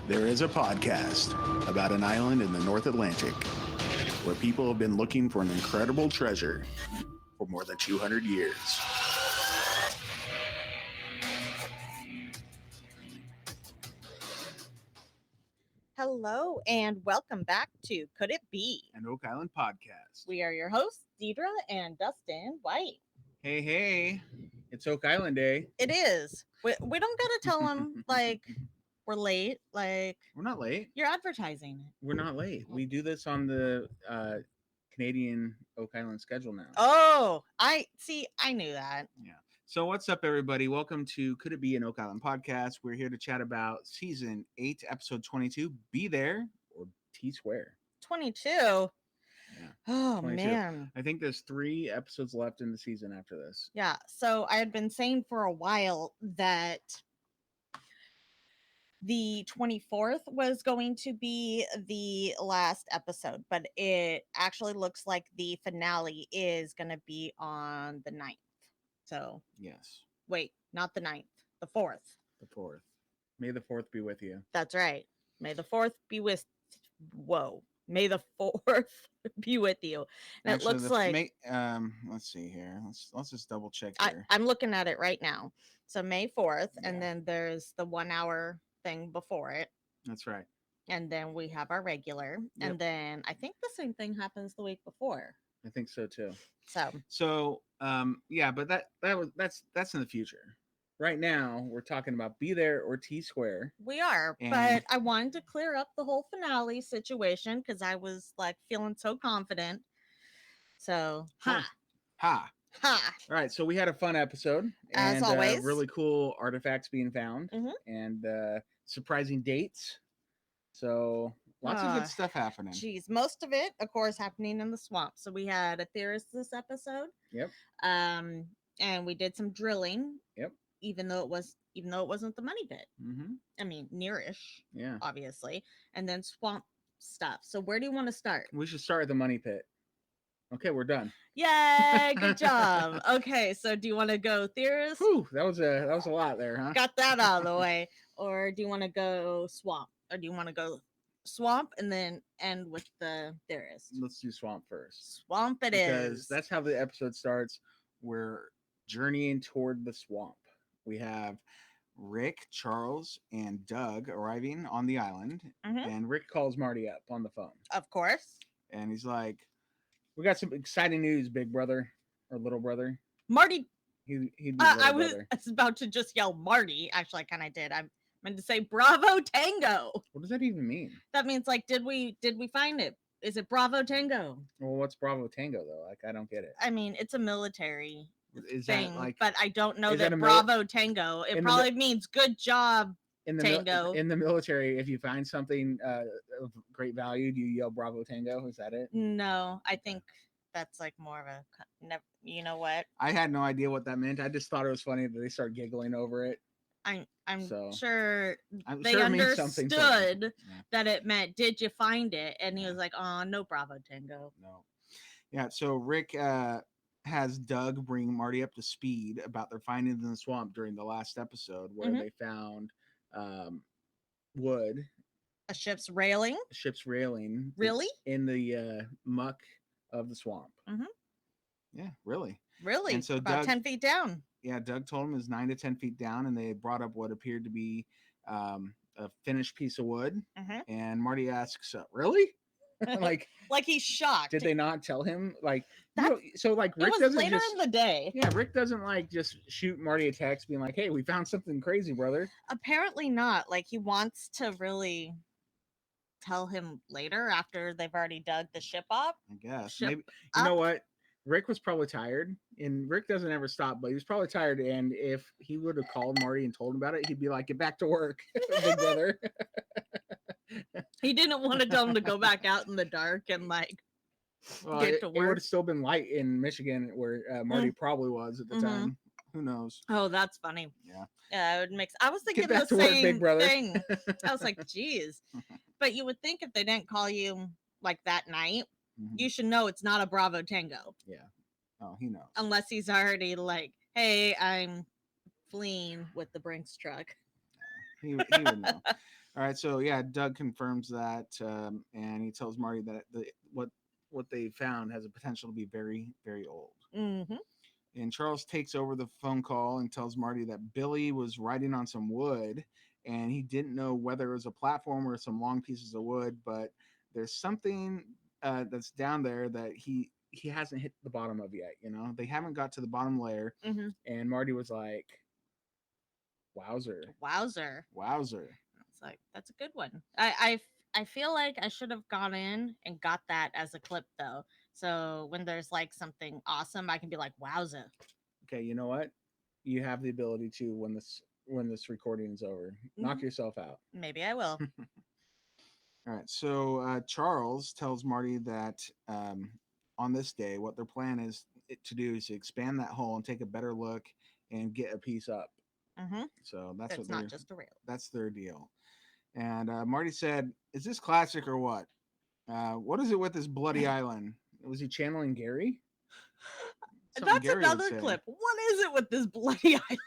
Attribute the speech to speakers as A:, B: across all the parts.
A: There is a podcast about an island in the North Atlantic where people have been looking for an incredible treasure for more than 200 years.
B: Hello and welcome back to Could It Be?
A: An Oak Island podcast.
B: We are your hosts, Deidre and Dustin White.
A: Hey, it's Oak Island Day.
B: It is. We don't gotta tell them like we're late. Like
A: We're not late.
B: you're advertising it.
A: We're not late. We do this on the Canadian Oak Island schedule now.
B: Oh, I knew that.
A: Yeah. So what's up, everybody? Welcome to Could It Be an Oak Island podcast. We're here to chat about season 8, episode 22. Be there or T-square.
B: 22.
A: Yeah.
B: Oh
A: 22.
B: man.
A: I think there's 3 episodes left in the season after this.
B: Yeah. So I had been saying for a while that the 24th was going to be the last episode, but it actually looks like the finale is going to be on the 9th. So,
A: Yes,
B: wait, not the 9th, the 4th.
A: the 4th. May the 4th be with you.
B: That's right. May the 4th be with, May the 4th be with you. And
A: Actually,
B: it looks like,
A: let's see here. Let's just double check
B: I,
A: here.
B: I'm looking at it right now. So May 4th,
A: Yeah.
B: and then there's the 1 hour thing before it.
A: That's right.
B: And then we have our regular.
A: Yep.
B: And then I think the same thing happens the week before.
A: I think so too.
B: So
A: Yeah, but that's in the future. Right now, we're talking about Be There or T-square.
B: we are,
A: And-
B: but I wanted to clear up the whole finale situation because I was like feeling so confident. So
A: Ha.
B: ha.
A: All right, so we had a fun episode.
B: As
A: and,
B: always.
A: really cool artifacts being found
B: Mhm.
A: and surprising dates. So lots of good stuff happening.
B: Geez, most of it, of course, happening in the swamp. So we had a theorist this episode.
A: Yep.
B: And we did some drilling.
A: Yep.
B: Even though it wasn't the money pit.
A: Mm-hmm.
B: I mean, nearish,
A: Yeah.
B: obviously. And then swamp stuff. So where do you want to start?
A: We should start at the money pit. Okay, we're done.
B: Yay, good job. Okay, so do you want to go theorist?
A: Whew, that was a lot there, huh?
B: Got that out of the way. Or do you want to go swamp? Or do you want to go swamp and then end with the theorist?
A: Let's do swamp first.
B: Swamp it is.
A: Because that's how the episode starts. We're journeying toward the swamp. We have Rick, Charles, and Doug arriving on the island.
B: Mhm.
A: And Rick calls Marty up on the phone.
B: Of course.
A: And he's like, we got some exciting news, big brother or little brother.
B: Marty.
A: He'd be
B: I
A: little
B: was
A: brother.
B: about to just yell Marty. Actually, I kind of did. I meant to say Bravo Tango.
A: What does that even mean?
B: That means like, did we find it? Is it Bravo Tango?
A: Well, what's Bravo Tango though? Like, I don't get it.
B: I mean, it's a military
A: Is
B: thing,
A: that like
B: but I don't know
A: is
B: that
A: that a
B: Bravo Tango. It
A: in the
B: probably means good job.
A: in the
B: Tango.
A: in the military? If you find something of great value, do you yell Bravo Tango? Is that it?
B: No, I think that's like more of a. You know what?
A: I had no idea what that meant. I just thought it was funny that they started giggling over it.
B: I'm
A: So,
B: sure
A: I'm
B: they
A: sure it means something.
B: understood
A: Yeah.
B: that it meant, did you find it? And he was like, oh, no Bravo Tango.
A: No. Yeah. So Rick has Doug bring Marty up to speed about their findings in the swamp during the last episode, where
B: Mhm.
A: they found wood,
B: A ship's railing?
A: ship's railing,
B: Really?
A: in the muck of the swamp.
B: Mhm.
A: Yeah, really.
B: Really?
A: And so
B: About
A: Doug-
B: 10 feet down.
A: Yeah, Doug told him it was 9 to 10 feet down, and they brought up what appeared to be a finished piece of wood.
B: Mhm.
A: And Marty asks, "Really?" Like,
B: Like he's shocked.
A: did they not tell him? Like,
B: That-
A: so like
B: It
A: Rick
B: was
A: doesn't
B: later
A: just
B: in the day.
A: yeah, Rick doesn't like just shoot Marty a text being like, "Hey, we found something crazy, brother."
B: Apparently not. Like he wants to really tell him later after they've already dug the ship up.
A: I guess
B: Ship
A: maybe you know
B: up.
A: what. Rick was probably tired, and Rick doesn't ever stop, but he was probably tired. And if he would have called Marty and told him about it, he'd be like, "Get back to work, big brother."
B: He didn't want to tell him to go back out in the dark and like
A: Well,
B: get
A: it
B: to
A: would
B: work.
A: have still been light in Michigan, where Marty probably was at the
B: Mhm.
A: time. Who knows?
B: Oh, that's funny.
A: Yeah.
B: Yeah, it would make. I was thinking the
A: back to work,
B: same
A: big brother.
B: thing. I was like, geez. But you would think if they didn't call you like that night,
A: Mhm.
B: you should know it's not a Bravo Tango.
A: Yeah. Oh, he knows.
B: Unless he's already like, hey, I'm fleeing with the Brinks truck.
A: He would know. All right, so yeah, Doug confirms that, and he tells Marty that what they found has a potential to be very, very old.
B: Mm-hmm.
A: And Charles takes over the phone call and tells Marty that Billy was riding on some wood, and he didn't know whether it was a platform or some long pieces of wood, but there's something that's down there that he hasn't hit the bottom of yet. You know, they haven't got to the bottom layer,
B: Mm-hmm.
A: and Marty was like, "Wowzer,
B: Wowzer.
A: wowzer."
B: It's like that's a good one. I feel like I should have gone in and got that as a clip though. So when there's like something awesome, I can be like, "Wowza."
A: Okay, you know what? You have the ability to when this recording is over.
B: Mm-hmm.
A: Knock yourself out.
B: Maybe I will.
A: All right. So Charles tells Marty that on this day, what their plan is to do is to expand that hole and take a better look and get a piece up.
B: Mm-hmm.
A: So that's what
B: It's not just a rail.
A: that's their deal. And Marty said, "Is this classic or what? What is it with this bloody island? Was he channeling Gary? Something
B: That's
A: Gary would
B: another
A: say.
B: clip. What is it with this bloody island?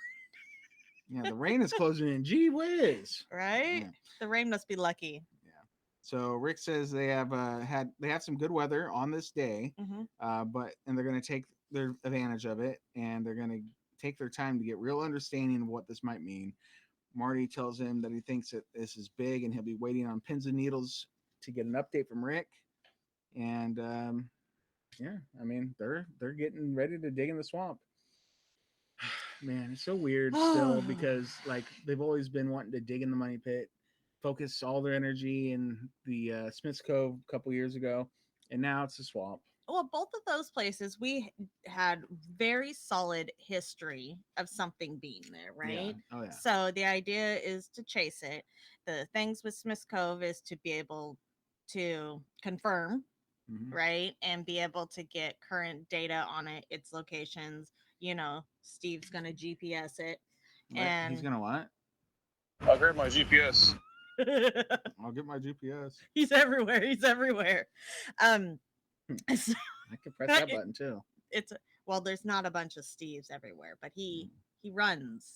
A: Yeah, the rain is closing in. Gee whiz.
B: Right?
A: Yeah.
B: The rain must be lucky.
A: Yeah. So Rick says they have some good weather on this day,
B: Mm-hmm.
A: but and they're going to take their advantage of it, and they're going to take their time to get real understanding of what this might mean. Marty tells him that he thinks that this is big, and he'll be waiting on pins and needles to get an update from Rick. And yeah, I mean they're getting ready to dig in the swamp. Man, it's so weird still because like they've always been wanting to dig in the money pit, focus all their energy in the Smith's Cove a couple years ago, and now it's a swamp.
B: Well, both of those places we had very solid history of something being there,
A: Yeah.
B: right?
A: Oh yeah.
B: So the idea is to chase it. The things with Smith's Cove is to be able to confirm,
A: Hmm.
B: right? And be able to get current data on it, its locations. Steve's going to GPS it.
A: What? He's
B: And
A: gonna what?
C: I'll grab my GPS.
A: I'll get my GPS.
B: he's everywhere. He's everywhere. Um, so
A: I can press that button too.
B: it's well, there's not a bunch of Steves everywhere, but he runs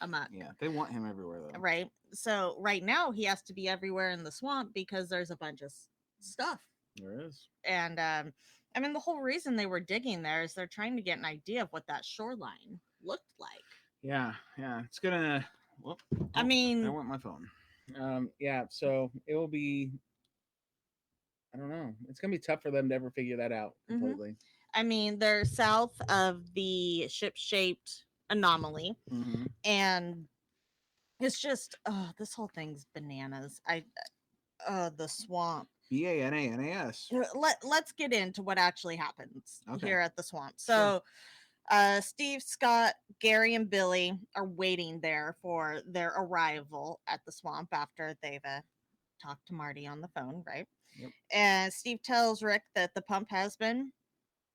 B: amok.
A: Yeah, they want him everywhere though.
B: Right. So right now he has to be everywhere in the swamp because there's a bunch of stuff.
A: There is.
B: And I mean the whole reason they were digging there is they're trying to get an idea of what that shoreline looked like.
A: Yeah, yeah. It's gonna. Whoop,
B: I
A: I
B: mean,
A: want my phone. Yeah. So it will be. I don't know. It's gonna be tough for them to ever figure that out completely.
B: I mean, they're south of the ship-shaped anomaly,
A: Mm-hmm.
B: and it's just this whole thing's bananas. The swamp.
A: BANANAS.
B: Let's get into what actually happens
A: Okay.
B: here at the swamp. So, Steve, Scott, Gary, and Billy are waiting there for their arrival at the swamp after they've talked to Marty on the phone, right?
A: Yep.
B: And Steve tells Rick that the pump has been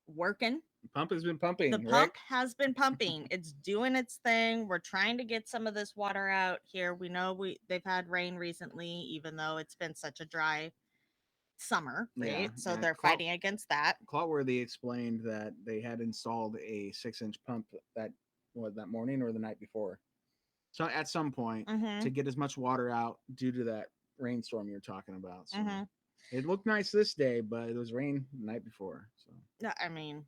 B: working.
A: The pump has been pumping.
B: The
A: Rick.
B: pump has been pumping. It's doing its thing. We're trying to get some of this water out here. We know they've had rain recently, even though it's been such a dry summer, right?
A: Yeah,
B: So
A: yeah.
B: they're fighting against that.
A: Clotworthy explained that they had installed a 6-inch pump that morning or the night before. So at some point to get as much water out due to that rainstorm you're talking about. So it looked nice this day, but it was rain the night before. So
B: No, I mean,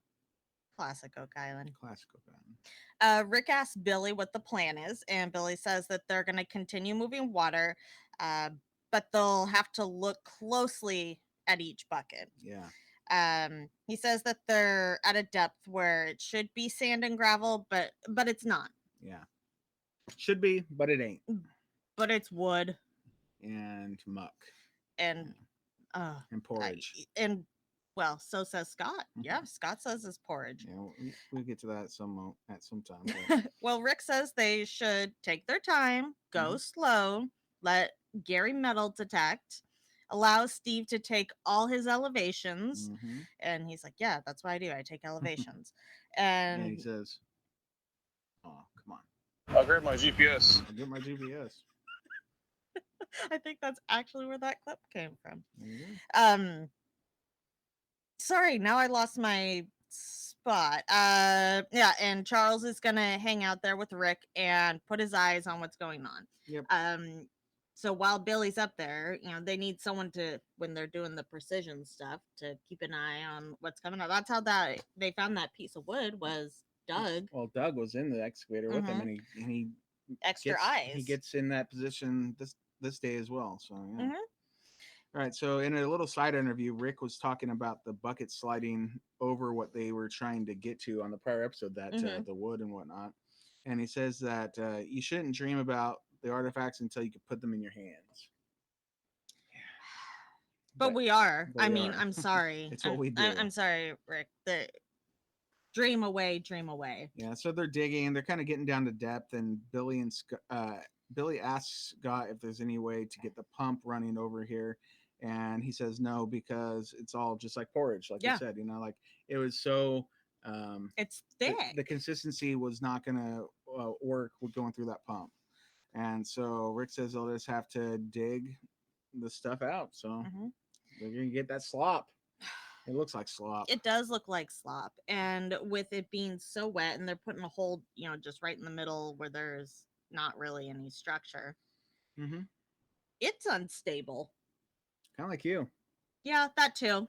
B: classic Oak Island.
A: Classic Oak Island.
B: Rick asks Billy what the plan is, and Billy says that they're going to continue moving water, but they'll have to look closely at each bucket.
A: Yeah.
B: He says that they're at a depth where it should be sand and gravel, but it's not.
A: Yeah. Should be, but it ain't.
B: But it's wood
A: and muck
B: and
A: porridge.
B: Well, so says Scott. Yeah, Scott says it's porridge.
A: Yeah, we'll get to that at some time. But...
B: Well, Rick says they should take their time, go slow, let Gary metal detect, allow Steve to take all his elevations. And he's like, yeah, that's what I do. I take elevations. And
A: he says, oh, come on.
C: I'll grab my GPS.
A: I'll get my GPS.
B: I think that's actually where that clip came from. Sorry, now I lost my spot. Yeah, and Charles is gonna hang out there with Rick and put his eyes on what's going on.
A: Yep.
B: So while Billy's up there, they need someone to, when they're doing the precision stuff, to keep an eye on what's coming up. That's how they found that piece of wood, was Doug.
A: Well, Doug was in the excavator with him, and he
B: Extra
A: he
B: eyes.
A: gets in that position this day as well. So yeah.
B: Mhm.
A: All right. So in a little side interview, Rick was talking about the bucket sliding over what they were trying to get to on the prior episode, that the wood and whatnot. And he says that you shouldn't dream about the artifacts until you can put them in your hands.
B: But we are.
A: but
B: I
A: we
B: mean,
A: are.
B: I'm sorry.
A: It's what we do.
B: I'm sorry, Rick. The dream away, dream away.
A: Yeah. So they're digging. They're kind of getting down to depth, and Billy asks Scott if there's any way to get the pump running over here, and he says no, because it's all just like porridge, like you said. Like it was so.
B: It's thick.
A: The consistency was not going to work with going through that pump, and so Rick says they'll just have to dig the stuff out. So they're going to get that slop. It looks like slop.
B: It does look like slop, and with it being so wet, and they're putting a hole, just right in the middle where there's not really any structure. It's unstable.
A: Kind of like you.
B: Yeah, that too.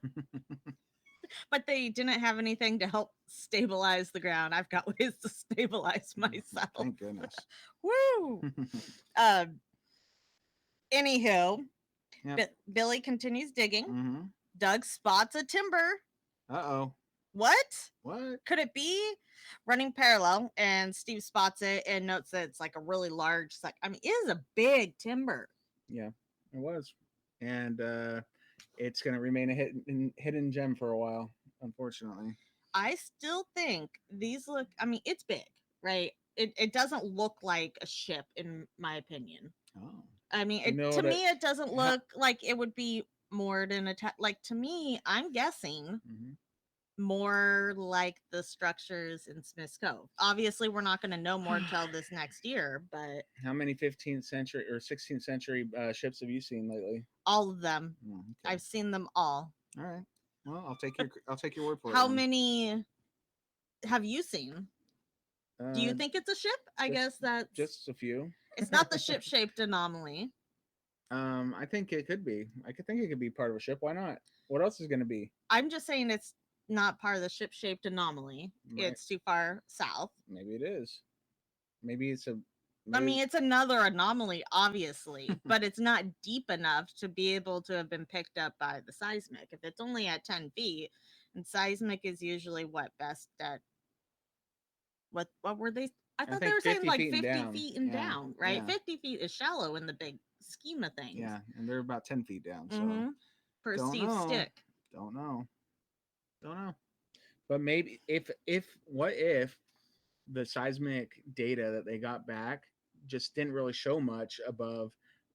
B: But they didn't have anything to help stabilize the ground. I've got ways to stabilize myself.
A: Thank goodness.
B: Woo! Anywho, Billy continues digging. Doug spots a timber.
A: Uh-oh.
B: What?
A: What?
B: Could it be? Running parallel, and Steve spots it and notes that it's like a really large, it is a big timber.
A: Yeah, it was. And it's going to remain a hidden gem for a while, unfortunately.
B: I still think these look, it's big, right? It doesn't look like a ship, in my opinion.
A: Oh.
B: To me, it doesn't look like it would be moored in to me, I'm guessing more like the structures in Smith's Cove. Obviously, we're not going to know more until this next year, but
A: how many 15th century or 16th century ships have you seen lately?
B: All of them.
A: Okay.
B: I've seen them all.
A: All right. Well, I'll take your word for it.
B: How many have you seen? Do you think it's a ship? I guess that's
A: just a few.
B: It's not the ship-shaped anomaly.
A: I think it could be. I could think it could be part of a ship. Why not? What else is going to be?
B: I'm just saying it's not part of the ship-shaped anomaly. Right. It's too far south.
A: Maybe it is. Maybe it's a.
B: It's another anomaly, obviously, but it's not deep enough to be able to have been picked up by the seismic. If it's only at 10 feet, and seismic is usually best at what were they? I thought they were saying like 50 feet and down, right? Yeah. 50 feet is shallow in the big scheme of things.
A: Yeah, and they're about 10 feet down. So
B: for Steve's stick.
A: Don't know. But maybe if the seismic data that they got back just didn't really show much above,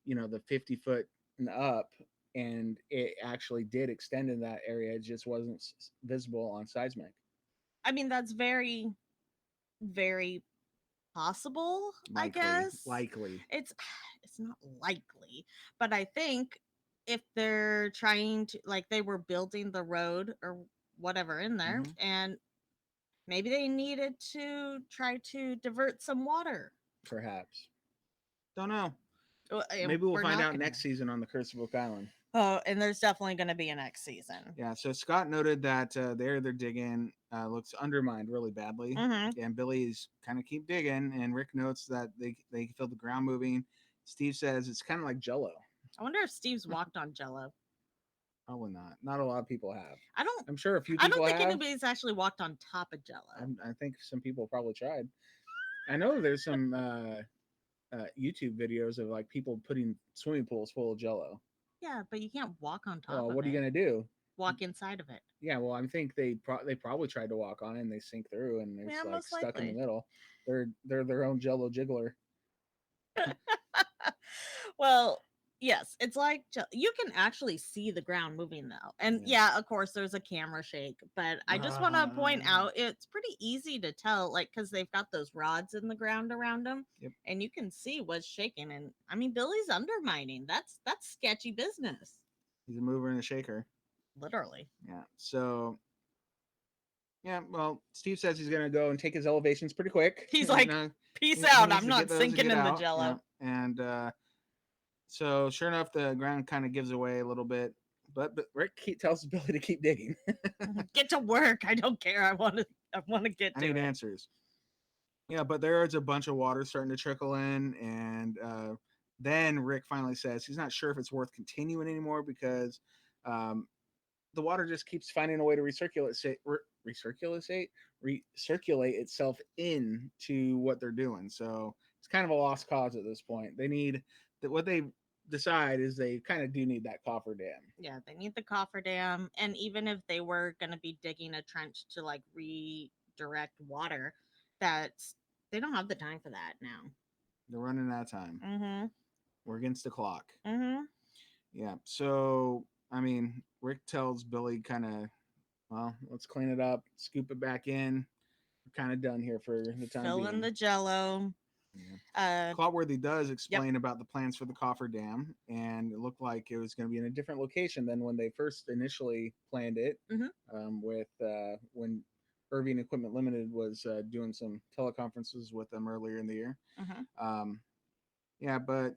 A: the 50 foot and up, and it actually did extend in that area. It just wasn't visible on seismic.
B: That's very, very possible.
A: Likely,
B: I guess
A: likely.
B: It's not likely, but I think if they're trying to, they were building the road or whatever in there, and maybe they needed to try to divert some water.
A: Perhaps. Don't know. Maybe we'll find out next season on the Curse of Oak Island.
B: Oh, and there's definitely going to be a next season.
A: Yeah, so Scott noted that they're digging looks undermined really badly. And Billy's kind of keep digging, and Rick notes that they feel the ground moving. Steve says it's kind of like Jell-O.
B: I wonder if Steve's walked on Jell-O.
A: Probably not. Not a lot of people have. I'm sure a few
B: people
A: have. I don't think
B: anybody's actually walked on top of Jell-O.
A: I think some people probably tried. I know there's some YouTube videos of people putting swimming pools full of Jell-O.
B: Yeah, but you can't walk on top of it.
A: What are you going to do?
B: Walk inside of it.
A: Yeah, well, I think they probably tried to walk on it and they sink through and they're stuck in the middle. They're their own Jell-O jiggler.
B: Well, yes, it's like you can actually see the ground moving though. And yeah, of course there's a camera shake, but I just want to point out it's pretty easy to tell, because they've got those rods in the ground around them.
A: Yep.
B: And you can see what's shaking. And Billy's undermining. That's sketchy business.
A: He's a mover and a shaker.
B: Literally.
A: Yeah. So yeah, well, Steve says he's gonna go and take his elevations pretty quick.
B: He's like, peace out. I'm not sinking in the Jell-O.
A: Yeah. And So sure enough, the ground kind of gives away a little bit, but Rick tells Billy to keep digging.
B: Get to work. I don't care. I want to get
A: I
B: to
A: need
B: it.
A: answers. Yeah, but there's a bunch of water starting to trickle in, and then Rick finally says he's not sure if it's worth continuing anymore because um, the water just keeps finding a way to recirculate itself into what they're doing. So it's kind of a lost cause at this point. They need that. What they decide is they kind of do need that cofferdam.
B: Yeah, they need the cofferdam, and even if they were going to be digging a trench to like redirect water, that's they don't have the time for that now.
A: They're running out of time.
B: Mm-hmm.
A: We're against the clock.
B: Mm-hmm.
A: Yeah. So I mean, Rick tells Billy kind of, well, let's clean it up, scoop it back in. We're kind of done here for the time
B: Fill in
A: being.
B: the jello.
A: Yeah.
B: Uh,
A: Clotworthy does
B: yep.
A: explain about the plans for the cofferdam, and it looked like it was going to be in a different location than when they first initially planned it.
B: Mhm.
A: With when Irving Equipment Limited was doing some teleconferences with them earlier in the year.
B: Mhm.
A: Um, yeah, but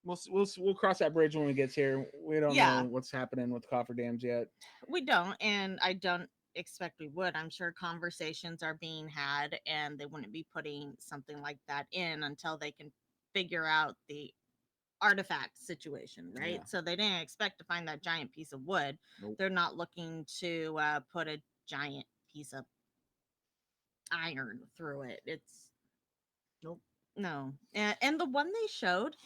A: we'll cross that bridge when we get here. We don't know
B: Yeah,
A: what's happening with cofferdams yet.
B: we don't, and I don't expect we would. I'm sure conversations are being had, and they wouldn't be putting something like that in until they can figure out the artifact situation, right?
A: Yeah.
B: So they didn't expect to find that giant piece of wood.
A: Nope.
B: They're not looking to put a giant piece of iron through it. It's
A: Nope.
B: no, and the one they showed,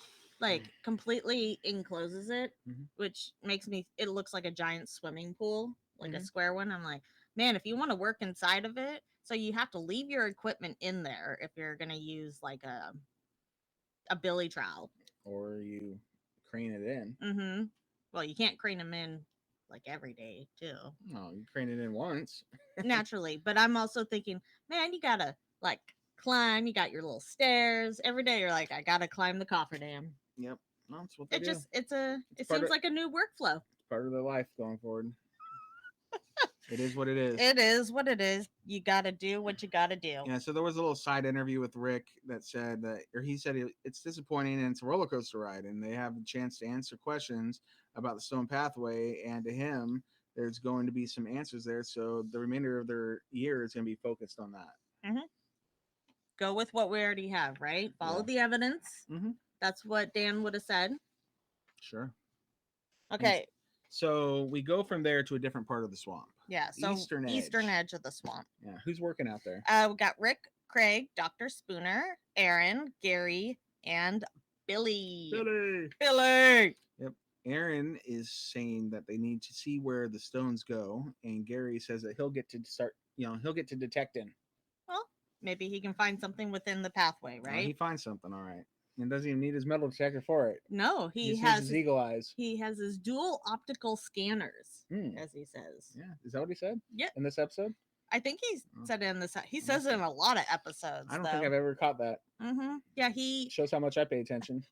B: like completely encloses it,
A: Mhm.
B: which makes me. It looks like a giant swimming pool, like a
A: Mhm.
B: square one. I'm like, man, if you want to work inside of it, so you have to leave your equipment in there if you're gonna use like a billy trowel.
A: Or you crane it in.
B: Mm-hmm. Well, you can't crane them in like every day too,
A: No, you crane it in once.
B: naturally. But I'm also thinking, man, you gotta like climb. You got your little stairs every day. You're like, I gotta climb the cofferdam.
A: Yep. No, that's what they
B: It
A: do.
B: just
A: It's
B: it
A: part
B: seems
A: of
B: like a new workflow.
A: part of their life going forward. It is what it is.
B: It is what it is. You gotta do what you gotta do.
A: Yeah, so there was a little side interview with Rick that said that, or he said it's disappointing and it's a roller coaster ride, and they have a chance to answer questions about the Stone Pathway, and to him, there's going to be some answers there. So the remainder of their year is going to be focused on that.
B: Hmm. Go with what we already have, right? Follow
A: Yeah.
B: the evidence.
A: Mm-hmm.
B: That's what Dan would have said.
A: Sure.
B: Okay.
A: So we go from there to a different part of the swamp.
B: Yeah. So
A: Eastern edge.
B: of the swamp.
A: Yeah. Who's working out there?
B: We got Rick, Craig, Dr. Spooner, Aaron, Gary, and Billy.
A: Billy.
B: Billy.
A: Yep. Aaron is saying that they need to see where the stones go, and Gary says that he'll get to start. He'll get to detecting.
B: Well, maybe he can find something within the pathway, right?
A: He finds something, all right. And doesn't even need his metal detector for it.
B: No,
A: He
B: he
A: just
B: has
A: needs his eagle eyes.
B: He has his dual optical scanners,
A: Hmm.
B: as he says.
A: Yeah. Is that what he said?
B: Yeah.
A: In this episode?
B: I think he
A: Oh.
B: said it in this. He says it in a lot of episodes.
A: I don't think I've ever caught that.
B: Mm-hmm. Yeah, he.
A: Shows how much I pay attention.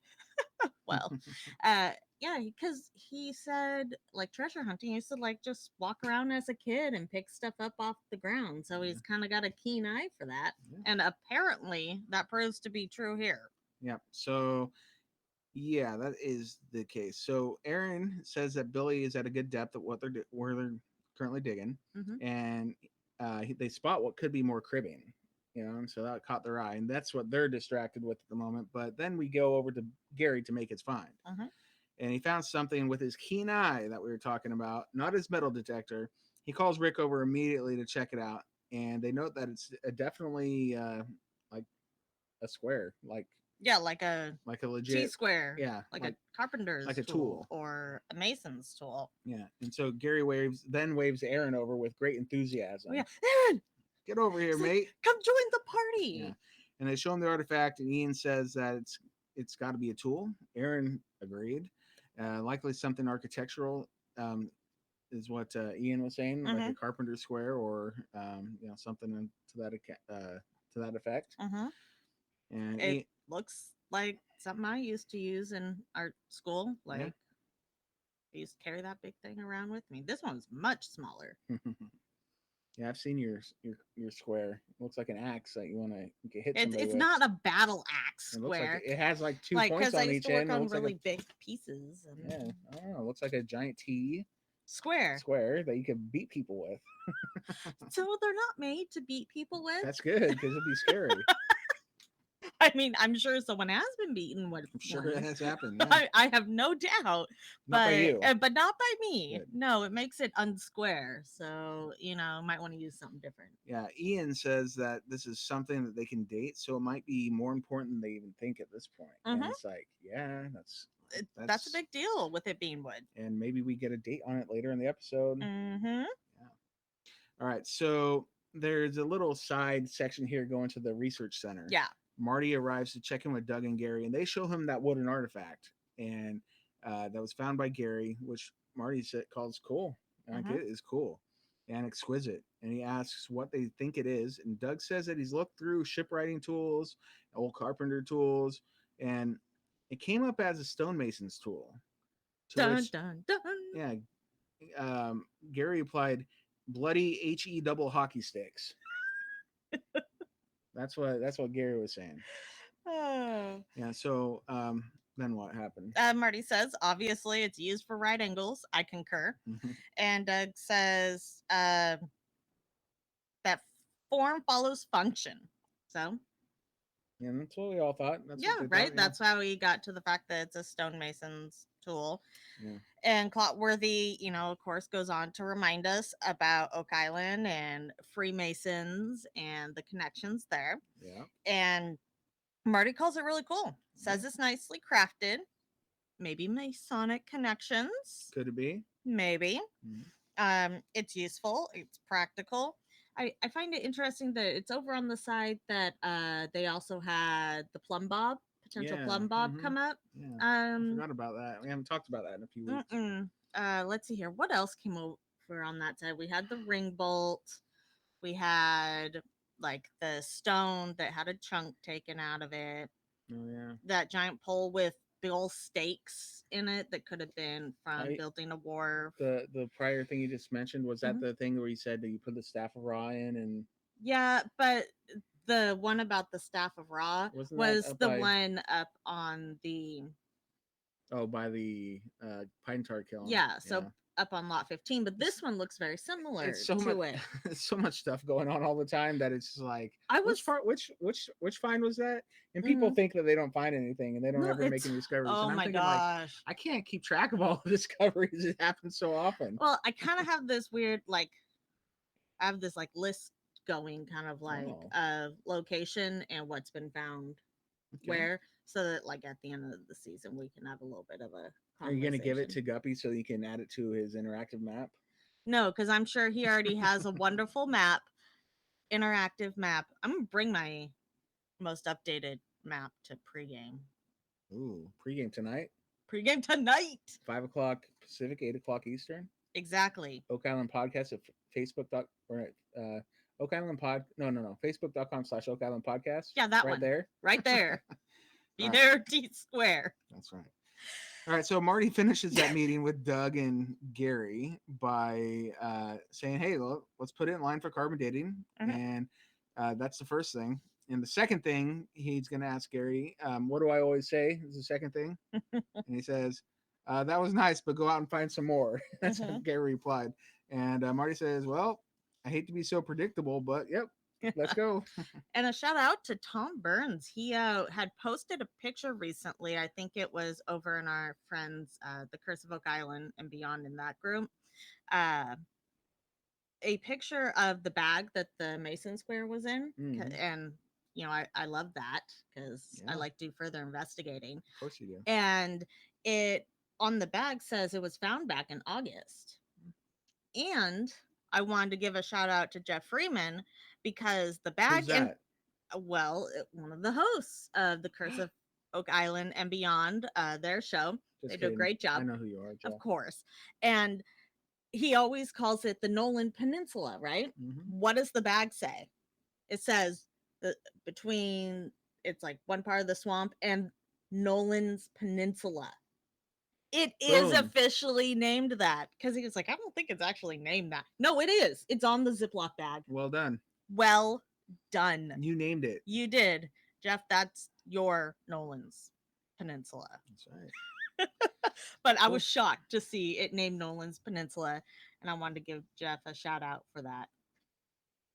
B: Well, yeah, because he said like treasure hunting. He used to like just walk around as a kid and pick stuff up off the ground. So he's kind of got a keen eye for that.
A: Yeah.
B: And apparently that proves to be true here.
A: Yeah. So, yeah, that is the case. So Aaron says that Billy is at a good depth at where they're currently digging,
B: Mhm.
A: and they spot what could be more cribbing. And so that caught their eye, and that's what they're distracted with at the moment. But then we go over to Gary to make his find, and he found something with his keen eye that we were talking about, not his metal detector. He calls Rick over immediately to check it out, and they note that it's definitely like a square,
B: Yeah, like a
A: legit
B: T-square.
A: yeah,
B: like a carpenter's
A: like a tool.
B: or a mason's tool.
A: Yeah. And so Gary waves Aaron over with great enthusiasm.
B: Oh, yeah, Aaron,
A: Get over here, mate.
B: come join the party.
A: Yeah. And they show him the artifact, and Ian says that it's got to be a tool. Aaron agreed. Likely something architectural, is what Ian was saying, like a carpenter square or something to that effect. And
B: It looks like something I used to use in art school. Like I used to carry that big thing around with me. This one's much smaller.
A: Yeah, I've seen your square. It looks like an axe that you can hit
B: It's
A: somebody
B: it's
A: with.
B: not a battle axe
A: It looks like
B: square,
A: it has like 2 points
B: like because I
A: on
B: used
A: each
B: to work
A: end. It
B: on
A: looks like a
B: really big pieces
A: yeah.
B: and
A: I don't know. It looks like a giant T
B: square.
A: square that you could beat people with.
B: So they're not made to beat people with.
A: That's good because it'd be scary.
B: I mean, I'm sure someone has been beaten with
A: I'm sure it
B: one.
A: has happened. Yeah,
B: I have no doubt,
A: not by you.
B: but not by me.
A: Good.
B: No, it makes it unsquare. So might want to use something different.
A: Yeah, Ian says that this is something that they can date, so it might be more important than they even think at this point. And
B: Mm-hmm.
A: it's like, yeah,
B: That's a big deal with it being wood.
A: and maybe we get a date on it later in the episode.
B: Mm-hmm.
A: Yeah. All right, so there's a little side section here going to the research center.
B: Yeah.
A: Marty arrives to check in with Doug and Gary, and they show him that wooden artifact, and that was found by Gary, which Marty calls cool. Like
B: Mm-hmm.
A: it is cool and exquisite. And he asks what they think it is, and Doug says that he's looked through shipwriting tools, old carpenter tools, and it came up as a stonemason's tool. To
B: Dun
A: which,
B: dun dun.
A: yeah, Gary replied, "Bloody double hockey sticks." That's what Gary was saying.
B: Oh.
A: Yeah. So then what happened?
B: Marty says, obviously, it's used for right angles. I concur.
A: Mhm.
B: And Doug says that form follows function. So,
A: Yeah, that's what we all thought. That's
B: yeah,
A: what they
B: right.
A: thought, yeah.
B: That's how we got to the fact that it's a stonemason's tool.
A: Yeah.
B: And Clotworthy, of course, goes on to remind us about Oak Island and Freemasons and the connections there.
A: Yeah.
B: And Marty calls it really cool. Says it's nicely crafted. Maybe Masonic connections.
A: Could it be?
B: Maybe.
A: Mhm.
B: It's useful. It's practical. I find it interesting that it's over on the side that they also had the potential
A: Yeah.
B: plumb bob
A: Mhm.
B: come up.
A: Yeah. I forgot about that. We haven't talked about that in a few weeks.
B: Let's see here. What else came over on that side? We had the ring bolt. We had like the stone that had a chunk taken out of it.
A: Oh yeah.
B: That giant pole with big old stakes in it that could have been from building a wharf.
A: The prior thing you just mentioned, was that
B: Mhm.
A: the thing where you said that you put the staff of Ra in, and
B: Yeah, but the one about the staff of Ra
A: Wasn't that
B: was
A: up
B: the
A: by-
B: one up on the
A: by the pine tar kiln.
B: yeah, so up on lot 15, but this one looks very similar
A: it's so
B: to
A: much
B: it.
A: so much stuff going on all the time that it's just like
B: I
A: which
B: was
A: part which find was that? And people
B: Mhm.
A: think that they don't find anything and they don't
B: No,
A: ever make
B: it's
A: any discoveries.
B: oh
A: And I'm
B: my
A: thinking
B: gosh.
A: I can't keep track of all the discoveries. It happens so often.
B: Well, I kind of have this weird I have this list going kind of location and what's been found
A: Okay.
B: where, so that at the end of the season we can have a little bit of a
A: Are you gonna give it
B: conversation.
A: to Guppy so you can add it to his interactive map?
B: No, because I'm sure he already has a wonderful interactive map. I'm gonna bring my most updated map to pregame.
A: Ooh, pregame tonight,
B: Pregame tonight.
A: 5 o'clock Pacific, 8 o'clock Eastern.
B: Exactly.
A: Oak Island Podcast at Facebook or Oak Island Pod. No. Facebook.com/Oak Island Podcast.
B: Yeah, that
A: right
B: one.
A: there.
B: Right there. Be
A: Right.
B: there, T Square.
A: That's right. All right, so Marty finishes that meeting with Doug and Gary by saying, "Hey, let's put it in line for carbon dating," and that's the first thing. And the second thing, he's going to ask Gary, "What do I always say?" Is the second thing, and he says, "That was nice, but go out and find some more." That's what Gary replied, and Marty says, "Well, I hate to be so predictable, but yep." Let's go.
B: And a shout out to Tom Burns. He had posted a picture recently. I think it was over in our friends, the Curse of Oak Island and Beyond in that group. A picture of the bag that the Mason Square was in. And, I love that because I like to do further investigating.
A: Of course you do.
B: And it on the bag says it was found back in August. And I wanted to give a shout out to Jeff Freeman because the bag one of the hosts of the Curse of Oak Island and Beyond, their show. They do a great job.
A: I know who you are, Jeff.
B: Of course. And he always calls it the Nolan Peninsula, right? What does the bag say? It says between, it's like one part of the swamp and Nolan's Peninsula. It is
A: Boom.
B: officially named that because he was like, I don't think it's actually named that. No, it is. It's on the Ziploc bag.
A: Well done.
B: Well done.
A: You named it.
B: You did. Jeff, that's your Nolan's Peninsula.
A: That's right.
B: But I was shocked to see it named Nolan's Peninsula, and I wanted to give Jeff a shout out for that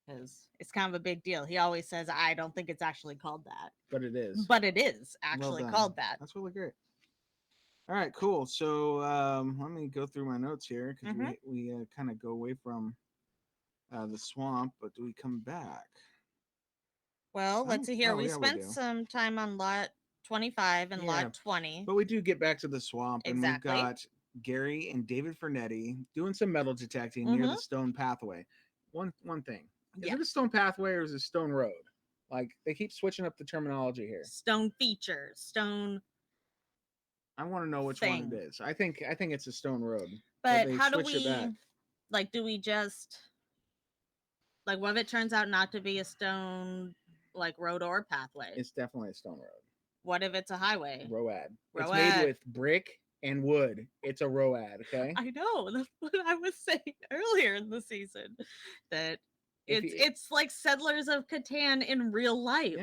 B: because it's kind of a big deal. He always says, I don't think it's actually called that.
A: But it is.
B: But it is
A: Well
B: actually
A: done.
B: called that.
A: That's really great. All right, cool. So let me go through my notes here because we kind of go away from the swamp, but do we come back?
B: Well, let's see here. We spent some time on lot 25 and lot 20.
A: But we do get back to the swamp,
B: Exactly.
A: And we've got Gary and David Fernetti doing some metal detecting near the stone pathway. One thing. Is it a stone pathway or is it a stone road? Like, they keep switching up the terminology here.
B: Stone feature, stone.
A: I want to know which one it is. I think it's a stone road.
B: But how do we, like, do we just, like, what if it turns out not to be a stone, like, road or pathway?
A: It's definitely a stone road.
B: What if it's a highway?
A: Road. It's made with brick and wood. It's a road, okay?
B: I know. That's what I was saying earlier in the season. That it's like Settlers of Catan in real life.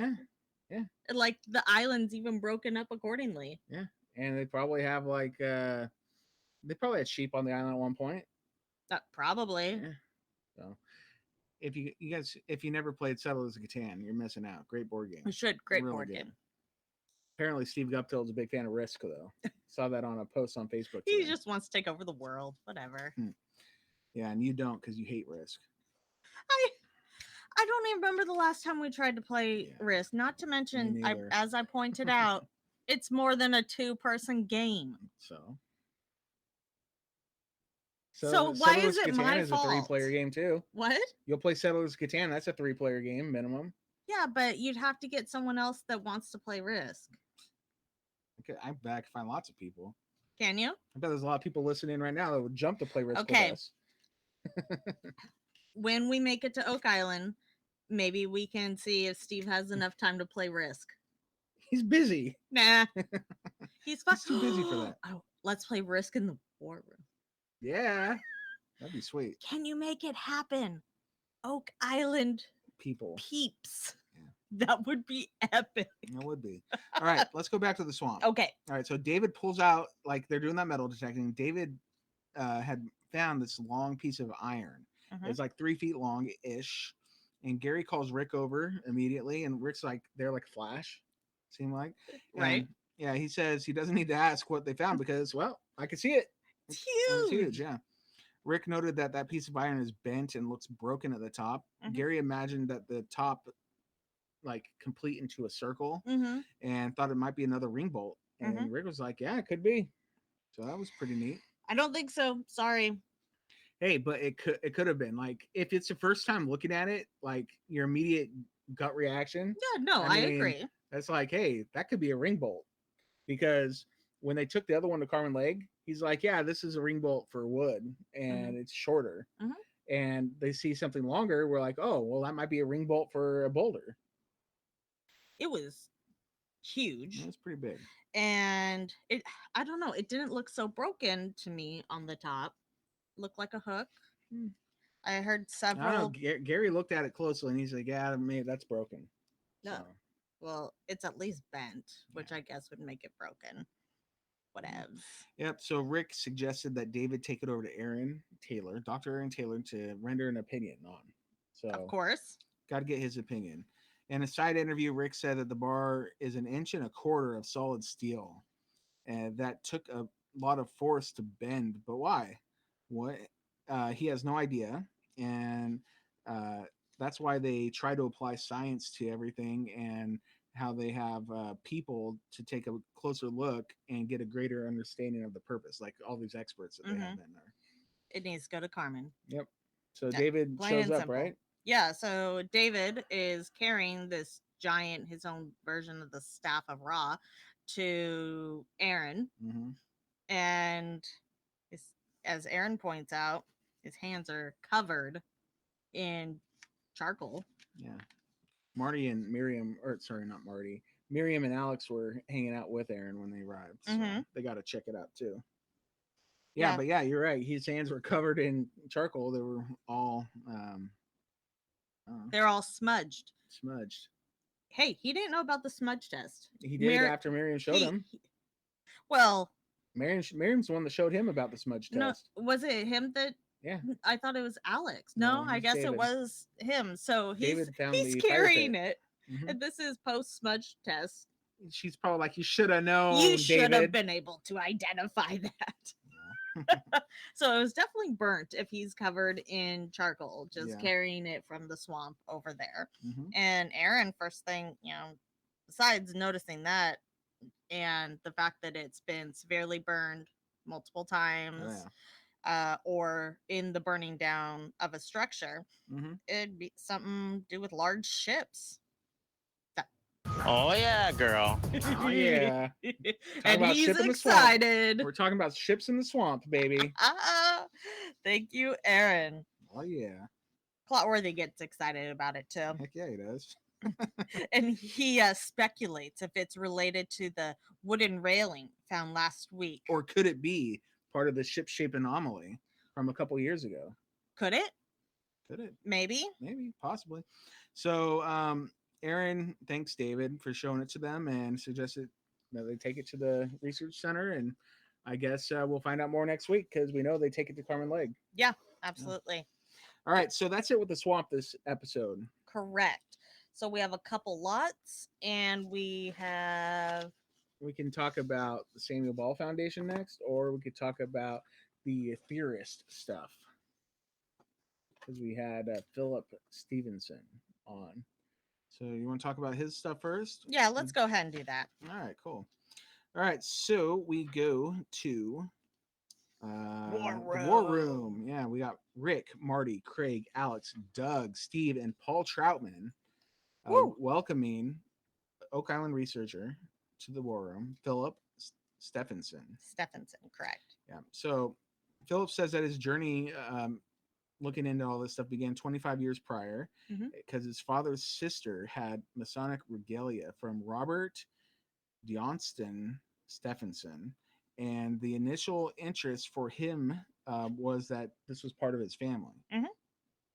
A: Yeah.
B: Like, the island's even broken up accordingly.
A: Yeah. And they probably have, like, they probably had sheep on the island at one point.
B: Probably.
A: Yeah. So, if you never played Settlers of Catan, you're missing out. Great board game.
B: You should. Great board game.
A: Apparently, Steve Guptill is a big fan of Risk, though. Saw that on a post on Facebook today.
B: He just wants to take over the world. Whatever.
A: Yeah, and you don't because you hate Risk.
B: I don't even remember the last time we tried to play Risk. Not to mention, as I pointed out, it's more than a 2-person game. So why is it my fault?
A: It's a 3-player game too.
B: What?
A: You'll play Settlers of Catan. That's a 3-player game minimum.
B: Yeah, but you'd have to get someone else that wants to play Risk.
A: Okay, I bet I can find lots of people.
B: Can you?
A: I bet there's a lot of people listening right now that would jump to play Risk with us.
B: When we make it to Oak Island, maybe we can see if Steve has enough time to play Risk.
A: He's busy.
B: Nah. He's
A: too busy for that.
B: Oh, let's play Risk in the war room.
A: Yeah. That'd be sweet.
B: Can you make it happen? Oak Island peeps. Yeah. That would be epic.
A: That would be. All right, let's go back to the swamp.
B: Okay.
A: All right, so David pulls out, like, they're doing that metal detecting. David had found this long piece of iron. It's like 3 feet long-ish. And Gary calls Rick over immediately, and Rick's like, they're like Flash, seem like.
B: Right.
A: Yeah, he says he doesn't need to ask what they found because, well, I can see it.
B: It's huge.
A: It's huge, yeah. Rick noted that piece of iron is bent and looks broken at the top. Gary imagined that the top, like, complete into a circle and thought it might be another ring bolt. And Rick was like, yeah, it could be. So that was pretty neat.
B: I don't think so. Sorry.
A: Hey, but it could have been. Like, if it's the first time looking at it, like, your immediate gut reaction.
B: Yeah, no, I agree.
A: That's like, hey, that could be a ring bolt. Because when they took the other one to Carmen Lake, he's like, yeah, this is a ring bolt for wood, and it's shorter. And they see something longer. We're like, oh, well, that might be a ring bolt for a boulder.
B: It was huge.
A: It was pretty big.
B: And I don't know, it didn't look so broken to me on the top. Looked like a hook. I heard several.
A: I don't know. Gary looked at it closely and he's like, yeah, maybe that's broken.
B: No. So. Well, it's at least bent, which I guess would make it broken. Whatever.
A: Yep. So Rick suggested that David take it over to Dr. Aaron Taylor, to render an opinion on. So,
B: of course,
A: got to get his opinion. In a side interview, Rick said that the bar is 1.25 inches of solid steel, and that took a lot of force to bend. But why? What? He has no idea, and that's why they try to apply science to everything, and how they have people to take a closer look and get a greater understanding of the purpose, like all these experts that they have in there.
B: It needs to go to Carmen.
A: Yep. So David shows up, right?
B: Yeah. So David is carrying this giant, his own version of the Staff of Ra, to Aaron, and as Aaron points out, his hands are covered in charcoal.
A: Yeah. Miriam and Alex were hanging out with Aaron when they arrived. So they got to check it out too. Yeah, but yeah, you're right. His hands were covered in charcoal. They were all
B: They're all smudged.
A: smudged.
B: Hey, he didn't know about the smudge test.
A: He did after Miriam showed him.
B: Well,
A: Miriam's the one that showed him about the smudge
B: no,
A: test.
B: was it him that?
A: Yeah.
B: I thought it was Alex.
A: No,
B: No, I
A: it's
B: guess it
A: David.
B: was him. So
A: David found
B: he's
A: the fire
B: carrying
A: pit.
B: it,
A: Mhm.
B: and this is post smudge test.
A: She's probably like, you should have known.
B: You should
A: David.
B: have been able to identify that. So it was definitely burnt if he's covered in charcoal, just carrying it from the swamp over there.
A: Mhm.
B: And Aaron, first thing, besides noticing that and the fact that it's been severely burned multiple times, or in the burning down of a structure, it'd be something to do with large ships.
D: Oh yeah, girl.
A: Oh yeah.
B: And
A: about
B: he's
A: ship in the swamp.
B: excited.
A: We're talking about ships in the swamp, baby.
B: Thank you, Aaron.
A: Oh yeah.
B: Plotworthy gets excited about it too.
A: Heck yeah, he does.
B: And he speculates if it's related to the wooden railing found last week.
A: Or could it be part of the ship-shaped anomaly from a couple years ago?
B: Could it?
A: Could it?
B: Maybe,
A: possibly. So Aaron thanks David for showing it to them and suggested that they take it to the research center, and I guess we'll find out more next week because we know they take it to Carmen Lake.
B: Yeah, absolutely.
A: Yeah. All right, so that's it with the swamp this episode.
B: Correct. So we have a couple lots, and we
A: can talk about the Samuel Ball Foundation next, or we could talk about the theorist stuff because we had Philip Stevenson on. So you want to talk about his stuff first?
B: Yeah, let's go ahead and do that.
A: All right, cool. All right, so we go to the War Room. Yeah, we got Rick, Marty, Craig, Alex, Doug, Steve, and Paul Troutman welcoming Oak Island researcher to the War Room, Philip Stephenson.
B: Correct.
A: Yeah. So Philip says that his journey looking into all this stuff began 25 years prior because his father's sister had Masonic regalia from Robert Johnston Stephenson, and the initial interest for him was that this was part of his family.